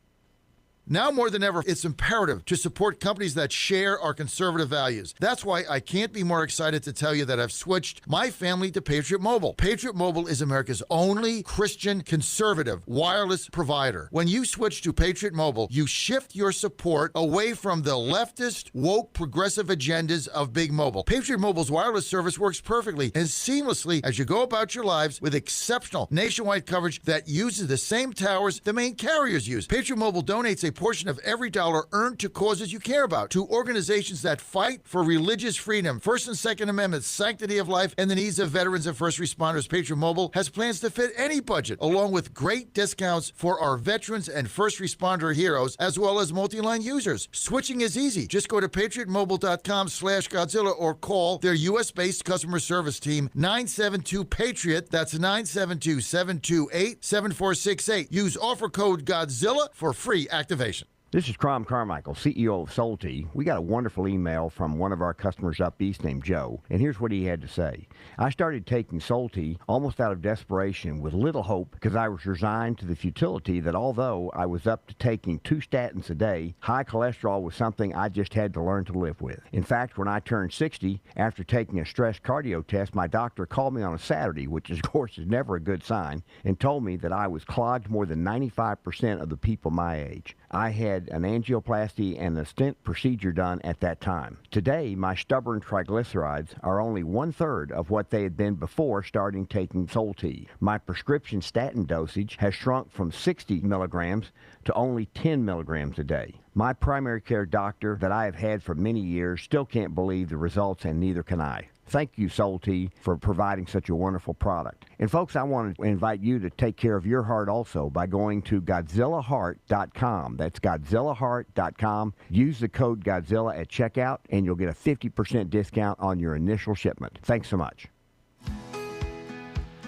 Now more than ever, it's imperative to support companies that share our conservative values. That's why I can't be more excited to tell you that I've switched my family to Patriot Mobile. Patriot Mobile is America's only Christian conservative wireless provider. When you switch to Patriot Mobile, you shift your support away from the leftist, woke, progressive agendas of Big Mobile. Patriot Mobile's wireless service works perfectly and seamlessly as you go about your lives with exceptional nationwide coverage that uses the same towers the main carriers use. Patriot Mobile donates a a portion of every dollar earned to causes you care about, to organizations that fight for religious freedom, First and Second Amendments, sanctity of life, and the needs of veterans and first responders. Patriot Mobile has plans to fit any budget, along with great discounts for our veterans and first responder heroes, as well as multi-line users. Switching is easy. Just go to patriotmobile.com/Godzilla or call their U.S.-based customer service team, 972-PATRIOT. That's 972-728-7468. Use offer code Godzilla for free activation. This is Crom Carmichael, CEO of Solti. We got a wonderful email from one of our customers up east named Joe, and here's what he had to say. I started taking Solti almost out of desperation with little hope because I was resigned to the futility that although I was up to taking 2 statins a day, high cholesterol was something I just had to learn to live with. In fact, when I turned 60, after taking a stress cardio test, my doctor called me on a Saturday, which of course is never a good sign, and told me that I was clogged more than 95% of the people my age. I had an angioplasty and a stent procedure done at that time. Today, my stubborn triglycerides are only 1/3 of what they had been before starting taking Solti. My prescription statin dosage has shrunk from 60 milligrams to only 10 milligrams a day. My primary care doctor that I have had for many years still can't believe the results, and neither can I. Thank you, Solti, for providing such a wonderful product. And folks, I want to invite you to take care of your heart also by going to GodzillaHeart.com. That's GodzillaHeart.com. Use the code Godzilla at checkout, and you'll get a 50% discount on your initial shipment. Thanks so much.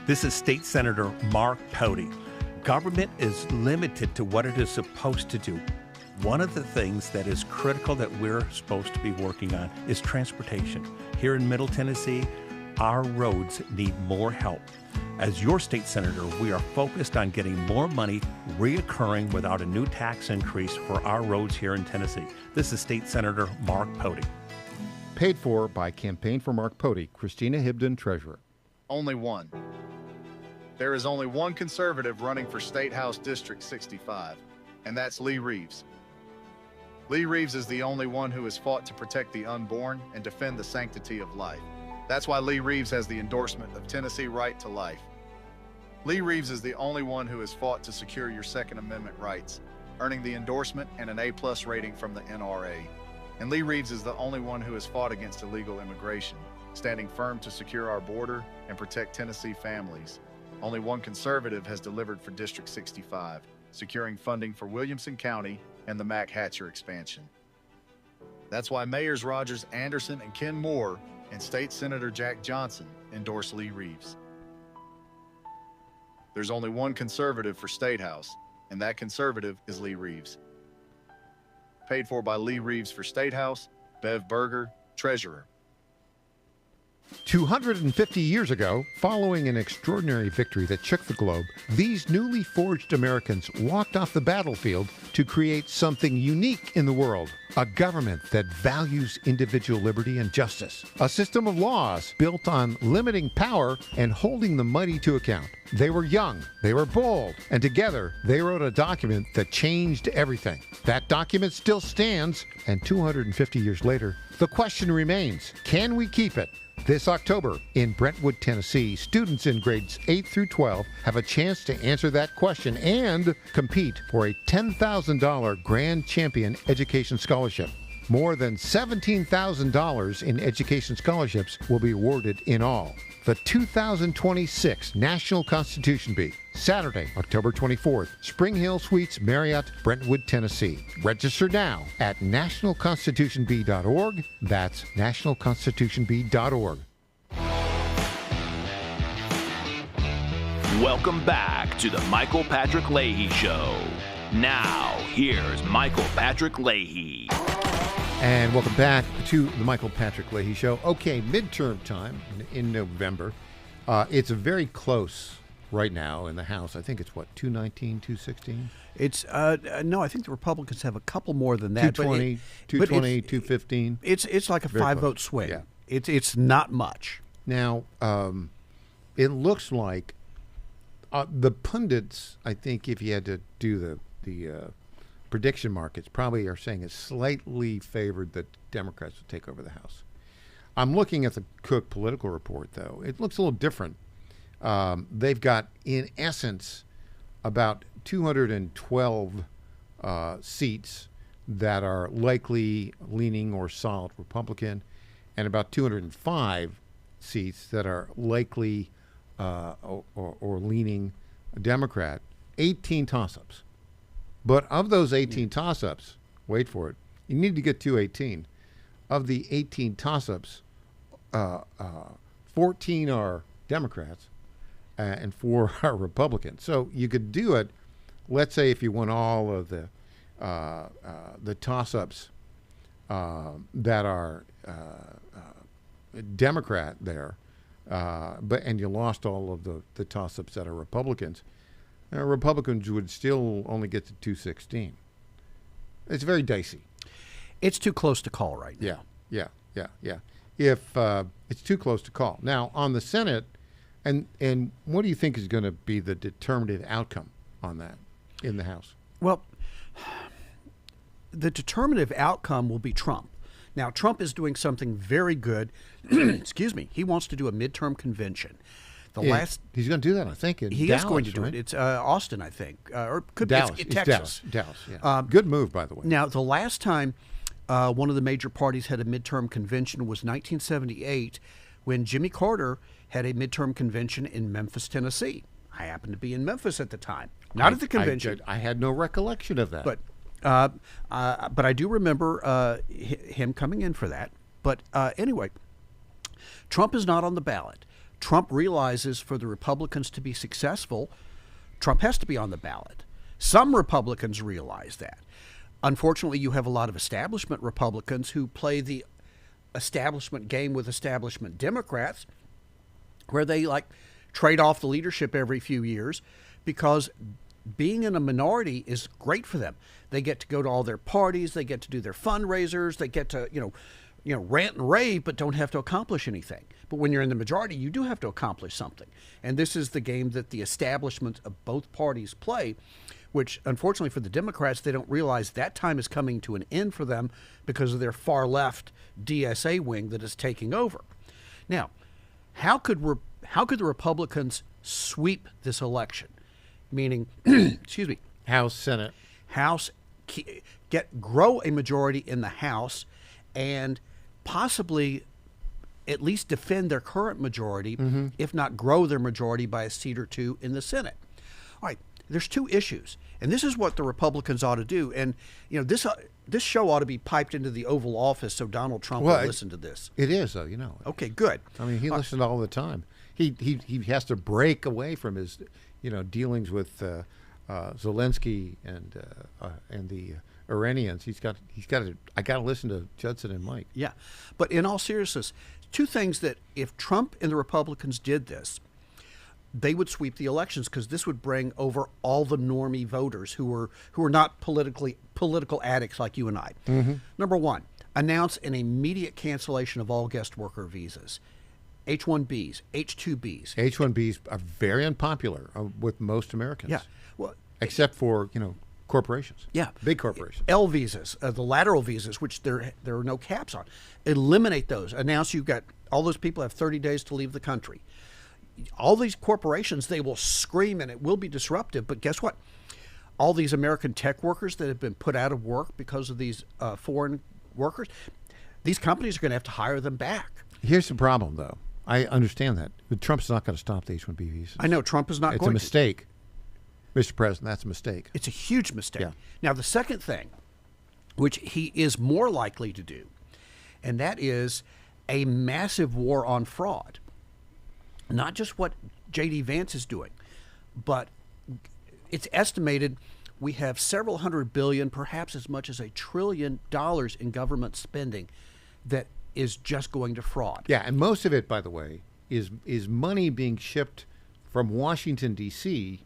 This is State Senator Mark Pody. Government is limited to what it is supposed to do. One of the things that is critical that we're supposed to be working on is transportation. Here in Middle Tennessee, our roads need more help. As your state senator, we are focused on getting more money reoccurring without a new tax increase for our roads here in Tennessee. This is State Senator Mark Pody. Paid for by Campaign for Mark Pody, Christina Hibden, Treasurer. Only one. There is only one conservative running for State House District 65, and that's Lee Reeves. Lee Reeves is the only one who has fought to protect the unborn and defend the sanctity of life. That's why Lee Reeves has the endorsement of Tennessee Right to Life. Lee Reeves is the only one who has fought to secure your Second Amendment rights, earning the endorsement and an A+ rating from the NRA. And Lee Reeves is the only one who has fought against illegal immigration, standing firm to secure our border and protect Tennessee families. Only one conservative has delivered for District 65, securing funding for Williamson County and the Mac Hatcher expansion. That's why Mayors Rogers Anderson and Ken Moore and State Senator Jack Johnson endorse Lee Reeves. There's only one conservative for State House, and that conservative is Lee Reeves. Paid for by Lee Reeves for State House, Bev Berger, Treasurer. 250 years ago, following an extraordinary victory that shook the globe, these newly forged Americans walked off the battlefield to create something unique in the world. A government that values individual liberty and justice. A system of laws built on limiting power and holding the mighty to account. They were young, they were bold, and together they wrote a document that changed everything. That document still stands, and 250 years later, the question remains, can we keep it? This October in Brentwood, Tennessee, students in grades 8 through 12 have a chance to answer that question and compete for a $10,000 Grand Champion Education Scholarship. More than $17,000 in education scholarships will be awarded in all. The 2026 National Constitution Bee, Saturday, October 24th, Spring Hill Suites, Marriott, Brentwood, Tennessee. Register now at nationalconstitutionbee.org. That's nationalconstitutionbee.org. Welcome back to the Michael Patrick Leahy Show. Now, here's Michael Patrick Leahy. And welcome back to the Michael Patrick Leahy Show. Okay, midterm time in November. It's very close right now in the House. I think it's, 219, 216? It's, no, I think the Republicans have a couple more than that. 220, 215. It's like a Very 5-vote close. swing. Yeah. It's not much. Now, it looks like the pundits, I think if you had to do the prediction markets, probably are saying it's slightly favored that Democrats will take over the House. I'm looking at the Cook political report, though. It looks a little different. They've got, in essence, about 212 seats that are likely leaning or solid Republican, and about 205 seats that are likely or leaning Democrat. 18 toss-ups. But of those 18 toss-ups, wait for it, you need to get 218. Of the 18 toss-ups, 14 are Democrats and 4 are Republicans. So you could do it, let's say if you won all of the toss-ups that are Democrat there, and you lost all of the toss-ups that are Republicans, Republicans would still only get to 216. It's very dicey. It's too close to call right now. Yeah. If it's too close to call. Now, on the Senate, and what do you think is going to be the determinative outcome on that in the House? Well, the determinative outcome will be Trump. Now, Trump is doing something very good. Excuse me. He wants to do a midterm convention. He's going to do that, I think, in He Dallas, is going to do right? it. It's Austin, I think, or could Dallas. be It's Texas. Dallas. Yeah. Good move, by the way. Now, the last time one of the major parties had a midterm convention was 1978, when Jimmy Carter had a midterm convention in Memphis, Tennessee. I happened to be in Memphis at the time, not at the convention. I had no recollection of that. But I do remember him coming in for that. But anyway, Trump is not on the ballot. Trump realizes for the Republicans to be successful, Trump has to be on the ballot. Some Republicans realize that. Unfortunately, you have a lot of establishment Republicans who play the establishment game with establishment Democrats, where they trade off the leadership every few years, because being in a minority is great for them. They get to go to all their parties, they get to do their fundraisers, they get to rant and rave, but don't have to accomplish anything. But when you're in the majority, you do have to accomplish something. And this is the game that the establishments of both parties play, which unfortunately for the Democrats, they don't realize that time is coming to an end for them because of their far left DSA wing that is taking over. Now, how could the Republicans sweep this election? Meaning, excuse me, House, Senate. House, grow a majority in the House, and possibly at least defend their current majority, if not grow their majority by a seat or two in the Senate. All right, there's two issues, and this is what the Republicans ought to do. And this show ought to be piped into the Oval Office so Donald Trump will listen to this. It is, though, Okay, good. I mean, he listens all the time. He has to break away from his dealings with Zelensky and the Iranians. I got to listen to Judson and Mike. Yeah, but in all seriousness, two things that if Trump and the Republicans did this, they would sweep the elections, because this would bring over all the normie voters who are not political addicts like you and I. Number one, announce an immediate cancellation of all guest worker visas. H-1Bs, H-2Bs. H-1Bs are very unpopular with most Americans. Yeah, well, except for corporations. Yeah, big corporations. L visas, the lateral visas, which there are no caps on. Eliminate those. Announce you've got all those people have 30 days to leave the country. All these corporations, they will scream, and it will be disruptive. But guess what? All these American tech workers that have been put out of work because of these foreign workers, these companies are going to have to hire them back. Here's the problem, though. I understand that. But Trump's not going to stop the H-1B visas. I know Trump is not going to. It's a mistake. Mr. President, that's a mistake. It's a huge mistake. Yeah. Now, the second thing, which he is more likely to do, and that is a massive war on fraud. Not just what J.D. Vance is doing, but it's estimated we have several $100 billion, perhaps as much as $1 trillion in government spending that is just going to fraud. Yeah, and most of it, by the way, is money being shipped from Washington, D.C.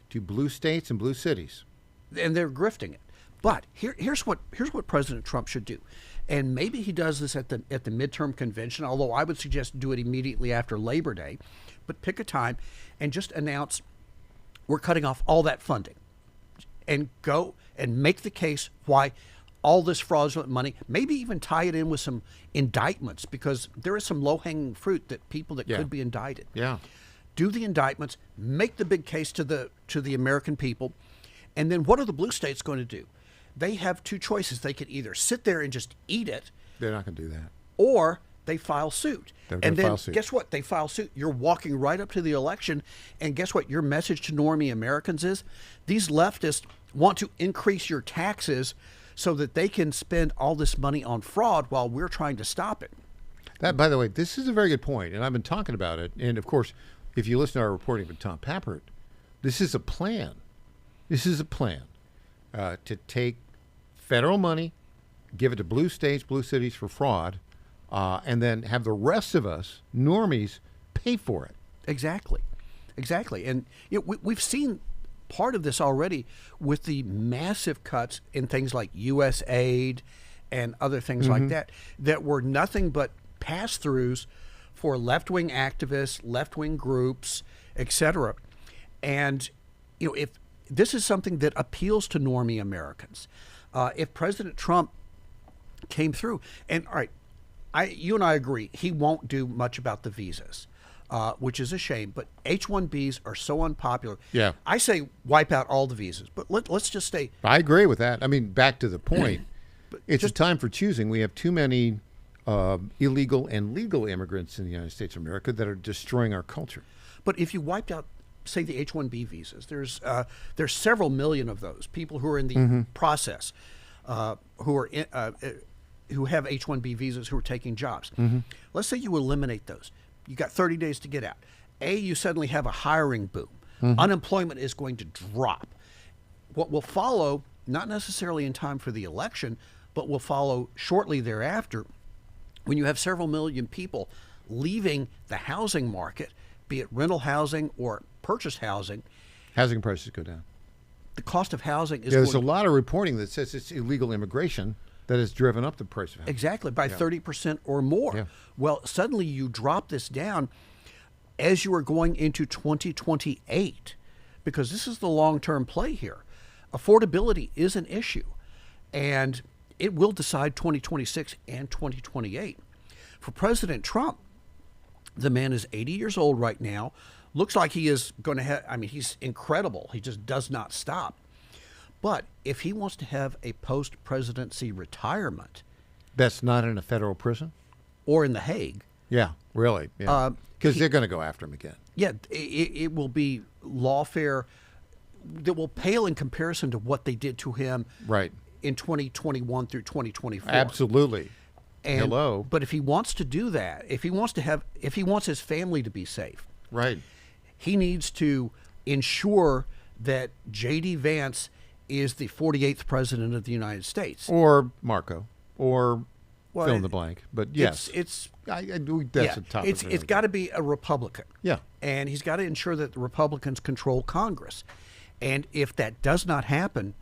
to blue states and blue cities. And they're grifting it. But here's what President Trump should do. And maybe he does this at the midterm convention, although I would suggest do it immediately after Labor Day. But pick a time and just announce we're cutting off all that funding, and go and make the case why all this fraudulent money, maybe even tie it in with some indictments, because there is some low-hanging fruit that people that could be indicted. Yeah. Do the indictments, make the big case to the American people, and then what are the blue states going to do? they have two choices. They could either sit there and just eat it. They're not going to do that. Or they file suit. They're and gonna then file suit. guess what? They file suit. You're walking right up to the election. And guess what? Your message to normie Americans is these leftists want to increase your taxes so that they can spend all this money on fraud while we're trying to stop it. That, by the way, this is a very good point, and I've been talking about it. And of course, if you listen to our reporting with Tom Pappert, this is a plan. This is a plan to take federal money, give it to blue states, blue cities for fraud, and then have the rest of us, normies, pay for it. Exactly. And we've seen part of this already with the massive cuts in things like U.S. aid and other things like that were nothing but pass-throughs for left-wing activists, left-wing groups, etc. And if this is something that appeals to normie Americans, if President Trump came through, and all right, you and I agree, he won't do much about the visas. Which is a shame, but H-1Bs are so unpopular. Yeah. I say wipe out all the visas, but let's just stay. I agree with that. I mean, back to the point, it's a time for choosing. We have too many illegal and legal immigrants in the United States of America that are destroying our culture. But if you wiped out, say, the H-1B visas, there's several million of those people who are in the process, who have H-1B visas who are taking jobs. Let's say you eliminate those. You got 30 days to get out. You suddenly have a hiring boom. Unemployment is going to drop. What will follow, not necessarily in time for the election, but will follow shortly thereafter, when you have several million people leaving the housing market, be it rental housing or purchase housing. Housing prices go down. The cost of housing is there's a lot of reporting that says it's illegal immigration that has driven up the price of housing. Exactly, by 30% or more. Yeah. Well, suddenly you drop this down as you are going into 2028, because this is the long-term play here. Affordability is an issue, and it will decide 2026 and 2028. For President Trump, the man is 80 years old right now. Looks like he is going to have, he's incredible. He just does not stop. But if he wants to have a post-presidency retirement... That's not in a federal prison? Or in The Hague. Yeah, really. Yeah. Because they're going to go after him again. Yeah, it will be lawfare that will pale in comparison to what they did to him in 2021 through 2024. Absolutely. And, Hello. But if he wants to do that, if he wants his family to be safe... Right. He needs to ensure that J.D. Vance is the 48th president of the United States. Or Marco. Or fill in the blank. But yes. It's a topic. It's got to be a Republican. Yeah. And he's got to ensure that the Republicans control Congress. And if that does not happen,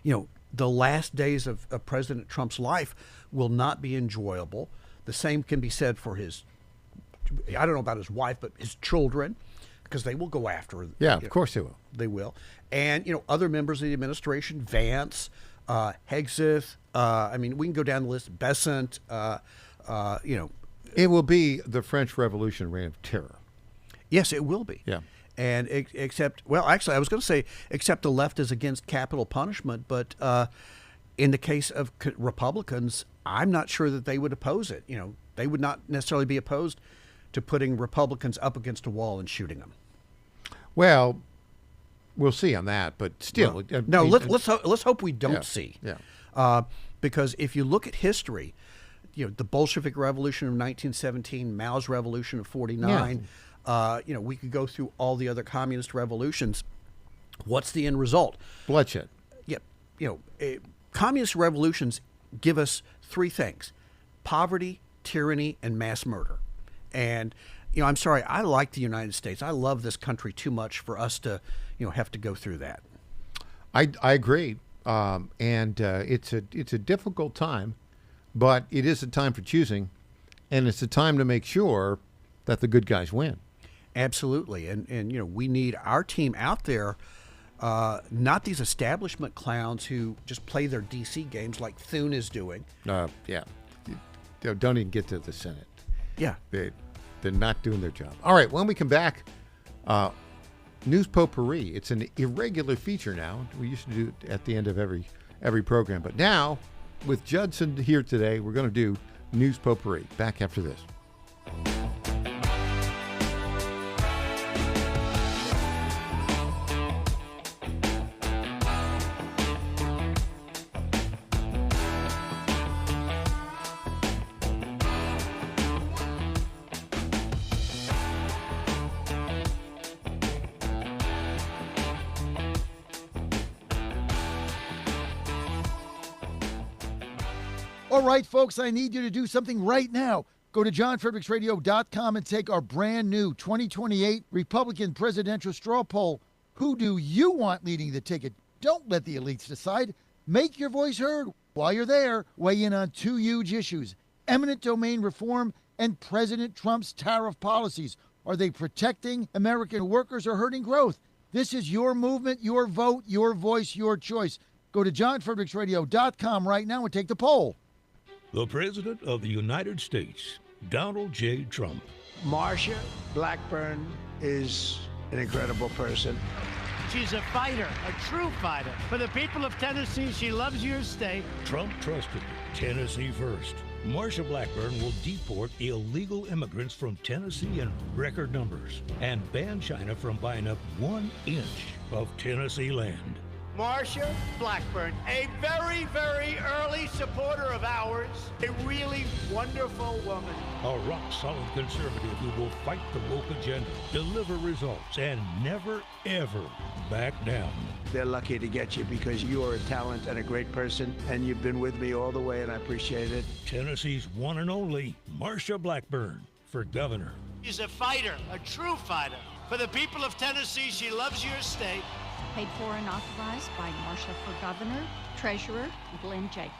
the last days of President Trump's life will not be enjoyable. The same can be said for his, I don't know about his wife, but his children, because they will go after him. Yeah, of course they will. They will. And, other members of the administration, Vance, Hegseth, we can go down the list, Besant, It will be the French Revolution reign of terror. Yes, it will be. Yeah. And except the left is against capital punishment, but in the case of Republicans, I'm not sure that they would oppose it. They would not necessarily be opposed to putting Republicans up against a wall and shooting them. Well, we'll see on that, but still. Let's hope we don't see. Yeah. Because if you look at history, the Bolshevik Revolution of 1917, Mao's Revolution of 49, we could go through all the other communist revolutions. What's the end result? Bloodshed. Yeah. Communist revolutions give us three things: poverty, tyranny, and mass murder. And, I'm sorry, I like the United States. I love this country too much for us to, have to go through that. I agree. And it's a difficult time, but it is a time for choosing, and it's a time to make sure that the good guys win. Absolutely. And we need our team out there, not these establishment clowns who just play their DC games like Thune is doing. Yeah. Don't even get to the Senate. Yeah. They're not doing their job. All right, when we come back, News Potpourri. It's an irregular feature now. We used to do it at the end of every every program. But now, with Judson here today, we're going to do News Potpourri. Back after this. All right, folks, I need you to do something right now. Go to johnfredericksradio.com and take our brand new 2028 Republican presidential straw poll. Who do you want leading the ticket? Don't let the elites decide. Make your voice heard. While you're there, weigh in on two huge issues: eminent domain reform and President Trump's tariff policies. Are they protecting American workers or hurting growth? This is your movement, your vote, your voice, your choice. Go to johnfredericksradio.com right now and take the poll. The President of the United States, Donald J. Trump. Marsha Blackburn is an incredible person. She's a fighter, a true fighter. For the people of Tennessee, she loves your state. Trump trusted Tennessee first. Marsha Blackburn will deport illegal immigrants from Tennessee in record numbers and ban China from buying up 1 inch of Tennessee land. Marsha Blackburn, a very, very early supporter of ours, a really wonderful woman. A rock-solid conservative who will fight the woke agenda, deliver results, and never, ever back down. They're lucky to get you because you are a talent and a great person, and you've been with me all the way, and I appreciate it. Tennessee's one and only Marsha Blackburn for governor. She's a fighter, a true fighter. For the people of Tennessee, she loves your state. Paid for and authorized by Marsha for Governor, Treasurer Glenn Jacobs.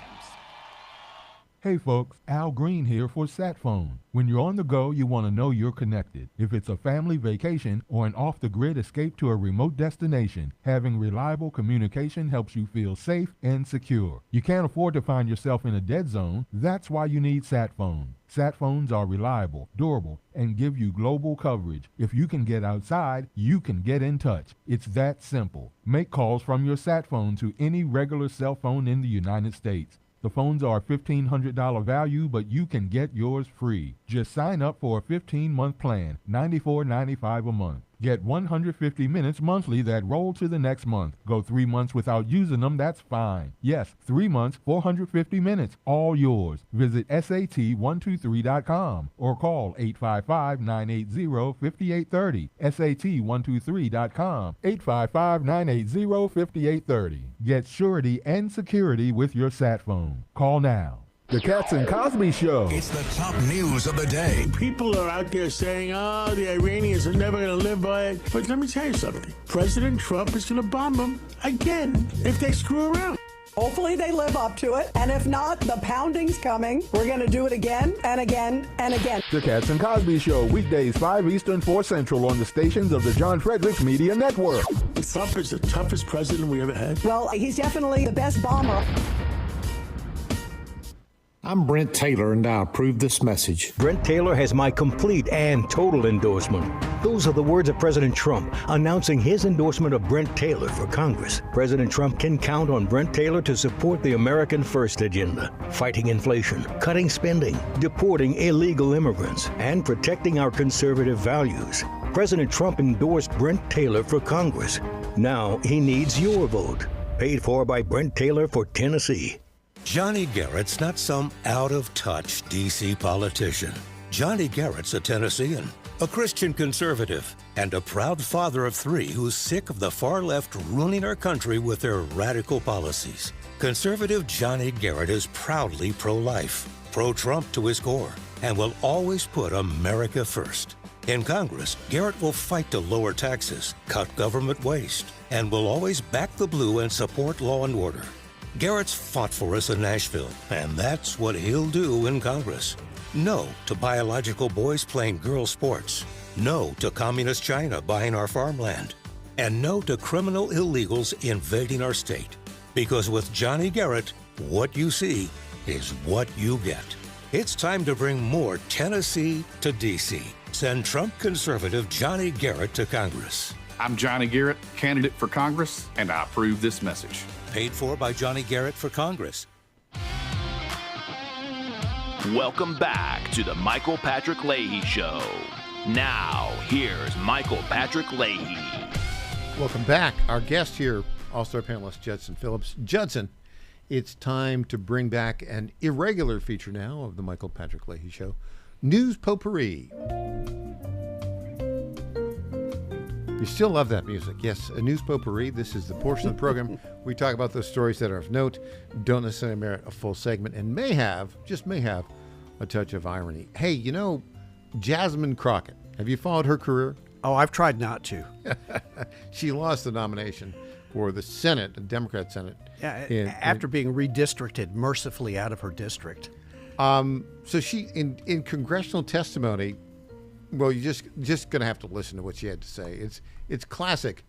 Hey folks, Al Green here for SatPhone. When you're on the go, you want to know you're connected. If it's a family vacation or an off-the-grid escape to a remote destination, having reliable communication helps you feel safe and secure. You can't afford to find yourself in a dead zone. That's why you need SatPhone. SatPhones are reliable, durable, and give you global coverage. If you can get outside, you can get in touch. It's that simple. Make calls from your SatPhone to any regular cell phone in the United States. The phones are $1,500 value, but you can get yours free. Just sign up for a 15-month plan, $94.95 a month. Get 150 minutes monthly that roll to the next month. Go 3 months without using them, that's fine. Yes, 3 months, 450 minutes, all yours. Visit SAT123.com or call 855-980-5830. SAT123.com, 855-980-5830. Get surety and security with your sat phone. Call now. The Cats and Cosby Show. It's the top news of the day. People are out there saying, oh, the Iranians are never going to live by it. But let me tell you something. President Trump is going to bomb them again if they screw around. Hopefully they live up to it. And if not, the pounding's coming. We're going to do it again and again and again. The Cats and Cosby Show, weekdays 5 Eastern, 4 Central on the stations of the John Fredericks Media Network. Trump is the toughest president we ever had. Well, he's definitely the best bomber. I'm Brent Taylor, and I approve this message. Brent Taylor has my complete and total endorsement. Those are the words of President Trump announcing his endorsement of Brent Taylor for Congress. President Trump can count on Brent Taylor to support the American First agenda, fighting inflation, cutting spending, deporting illegal immigrants, and protecting our conservative values. President Trump endorsed Brent Taylor for Congress. Now he needs your vote. Paid for by Brent Taylor for Tennessee. Johnny Garrett's not some out-of-touch D.C. politician. Johnny Garrett's a Tennessean, a Christian conservative, and a proud father of 3 who's sick of the far left ruining our country with their radical policies. Conservative Johnny Garrett is proudly pro-life, pro-Trump to his core, and will always put America first. In Congress, Garrett will fight to lower taxes, cut government waste, and will always back the blue and support law and order. Garrett's fought for us in Nashville, and that's what he'll do in Congress. No to biological boys playing girl sports. No to communist China buying our farmland. And no to criminal illegals invading our state. Because with Johnny Garrett, what you see is what you get. It's time to bring more Tennessee to D.C. Send Trump conservative Johnny Garrett to Congress. I'm Johnny Garrett, candidate for Congress, and I approve this message. Paid for by Johnny Garrett for Congress. Welcome back to the Michael Patrick Leahy Show. Now, here's Michael Patrick Leahy. Welcome back. Our guest here, All-Star panelist Judson Phillips. Judson, it's time to bring back an irregular feature now of the Michael Patrick Leahy Show, News Potpourri. You still love that music. Yes, a News Potpourri. This is the portion of the program we talk about those stories that are of note, don't necessarily merit a full segment, and may have, just may have, a touch of irony. Hey, you know, Jasmine Crockett, have you followed her career? Oh, I've tried not to. She lost the nomination for the Senate, the Democrat Senate. Yeah, after being redistricted mercifully out of her district. So she, in congressional testimony, well, you're just going to have to listen to what she had to say. It's classic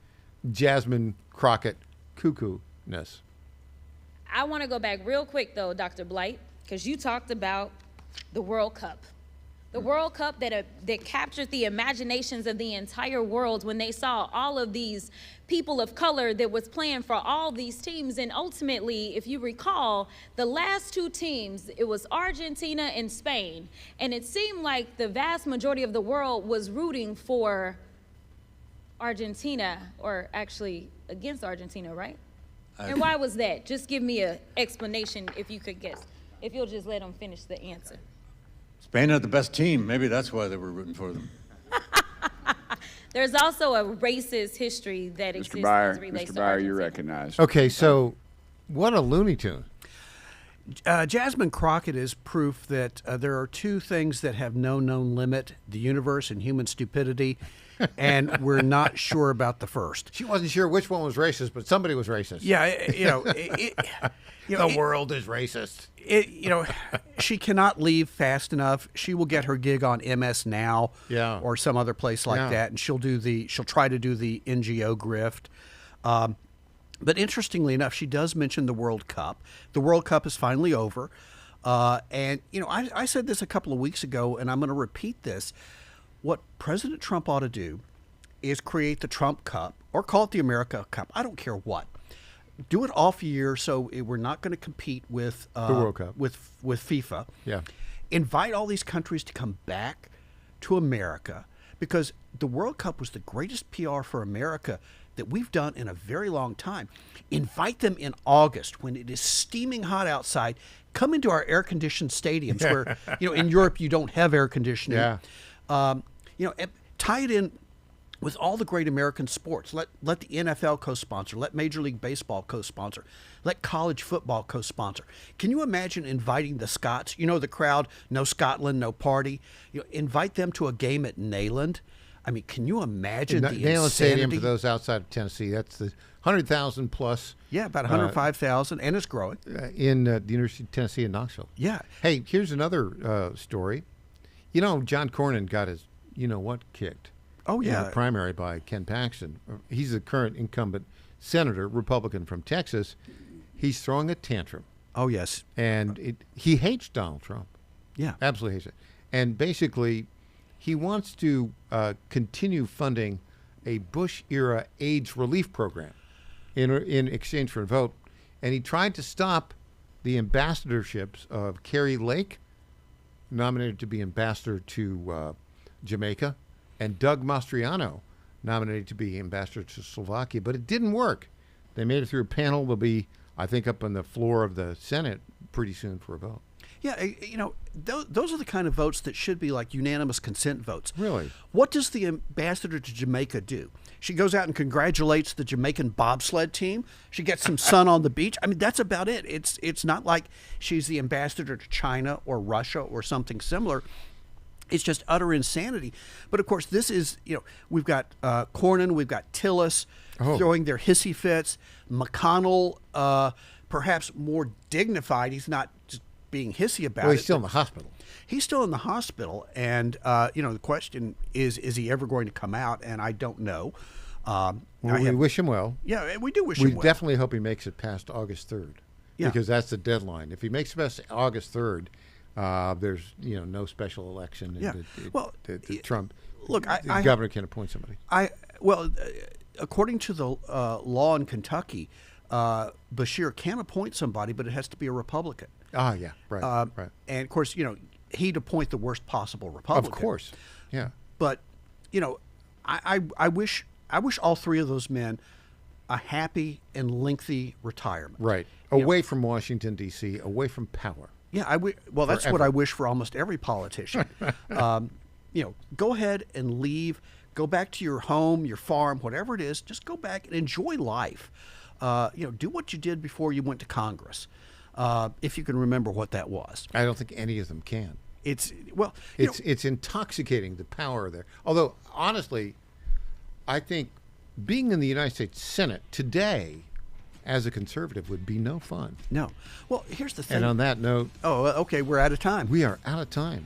Jasmine Crockett cuckoo-ness. I want to go back real quick, though, Dr. Blight, because you talked about the World Cup. The World Cup that captured the imaginations of the entire world when they saw all of these people of color that was playing for all these teams. And ultimately, if you recall, the last two teams, it was Argentina and Spain. And it seemed like the vast majority of the world was rooting for Argentina, or actually against Argentina, right? And why was that? Just give me an explanation if you could guess. If you'll just let them finish the answer. Spain had the best team. Maybe that's why they were rooting for them. There's also a racist history that exists as it relates to Argentina. You're recognized. Okay, so what a Looney Tune. Jasmine Crockett is proof that there are two things that have no known limit, the universe and human stupidity, and we're not sure about the first. She wasn't sure which one was racist, but somebody was racist. Yeah, the world is racist. She cannot leave fast enough. She will get her gig on MS Now, or some other place like that, and she'll try to do the NGO grift. But interestingly enough, she does mention the World Cup. The World Cup is finally over, and I said this a couple of weeks ago, and I'm going to repeat this. What President Trump ought to do is create the Trump Cup, or call it the America Cup. I don't care what. Do it off year, so we're not going to compete with the World Cup with FIFA. Yeah, invite all these countries to come back to America, because the World Cup was the greatest PR for America that we've done in a very long time. Invite them in August when it is steaming hot outside. Come into our air-conditioned stadiums where in Europe you don't have air conditioning. Yeah. Tie it in with all the great American sports. Let the NFL co-sponsor. Let Major League Baseball co-sponsor. Let college football co-sponsor. Can you imagine inviting the Scots? The crowd, no Scotland, no party. Invite them to a game at Neyland. I mean, can you imagine the Neyland insanity? Stadium, for those outside of Tennessee, that's the 100,000 plus. Yeah, about 105,000, and it's growing. In the University of Tennessee in Knoxville. Yeah. Hey, here's another story. John Cornyn got his kicked. Oh, yeah. In the primary by Ken Paxton. He's the current incumbent senator, Republican from Texas. He's throwing a tantrum. Oh, yes. And he hates Donald Trump. Yeah. Absolutely hates it. And basically, he wants to continue funding a Bush-era AIDS relief program in exchange for a vote. And he tried to stop the ambassadorships of Carrie Lake, nominated to be ambassador to Jamaica, and Doug Mastriano, nominated to be ambassador to Slovakia. But it didn't work. They made it through a panel. They'll be, I think, up on the floor of the Senate pretty soon for a vote. Yeah, those are the kind of votes that should be like unanimous consent votes. Really? What does the ambassador to Jamaica do? She goes out and congratulates the Jamaican bobsled team. She gets some sun on the beach. I mean, that's about it. It's not like she's the ambassador to China or Russia or something similar. It's just utter insanity. But, of course, this is, we've got Cornyn, we've got Tillis throwing their hissy fits. McConnell, perhaps more dignified. He's not just being hissy about it. Well, he's still in the hospital. He's still in the hospital. And, the question is he ever going to come out? And I don't know. We wish him well. Yeah, we do wish him well. We definitely hope he makes it past August 3rd. Yeah. Because that's the deadline. If he makes it past August 3rd, there's no special election. Yeah. Trump, look, the governor can appoint somebody. according to the law in Kentucky, Bashir can appoint somebody, but it has to be a Republican. Ah, yeah, right, right. And of course, he'd appoint the worst possible Republican. Of course, yeah. But I wish all three of those men a happy and lengthy retirement. Right, away from Washington D.C., away from power. Yeah, well, that's what I wish for almost every politician. Go ahead and leave. Go back to your home, your farm, whatever it is. Just go back and enjoy life. Do what you did before you went to Congress, if you can remember what that was. I don't think any of them can. It's intoxicating, the power there. Although, honestly, I think being in the United States Senate today as a conservative would be no fun. No. Well, here's the thing. And on that note... Oh, okay, we're out of time. We are out of time.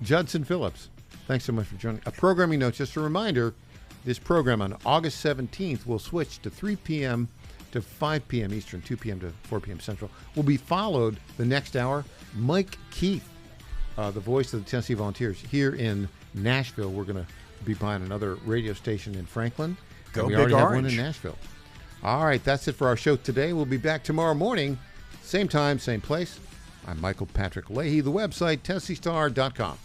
Judson Phillips, thanks so much for joining. A programming note, just a reminder, this program on August 17th will switch to 3 p.m. to 5 p.m. Eastern, 2 p.m. to 4 p.m. Central. Will be followed the next hour, Mike Keith, the voice of the Tennessee Volunteers, here in Nashville. We're going to be buying another radio station in Franklin. Go and we Big already have Orange. one in Nashville. All right, that's it for our show today. We'll be back tomorrow morning, same time, same place. I'm Michael Patrick Leahy. The website, TennesseeStar.com.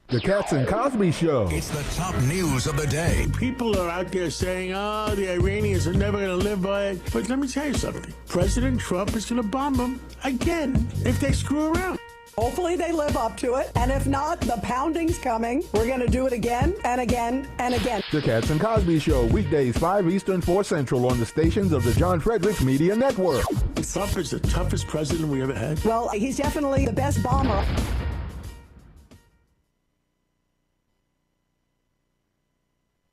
The Cats and Cosby Show. It's the top news of the day. People are out there saying, the Iranians are never going to live by it. But let me tell you something. President Trump is going to bomb them again if they screw around. Hopefully they live up to it. And if not, the pounding's coming. We're going to do it again and again and again. The Cats and Cosby Show, weekdays 5 Eastern, 4 Central on the stations of the John Fredericks Media Network. Trump is the toughest president we ever had. Well, he's definitely the best bomber.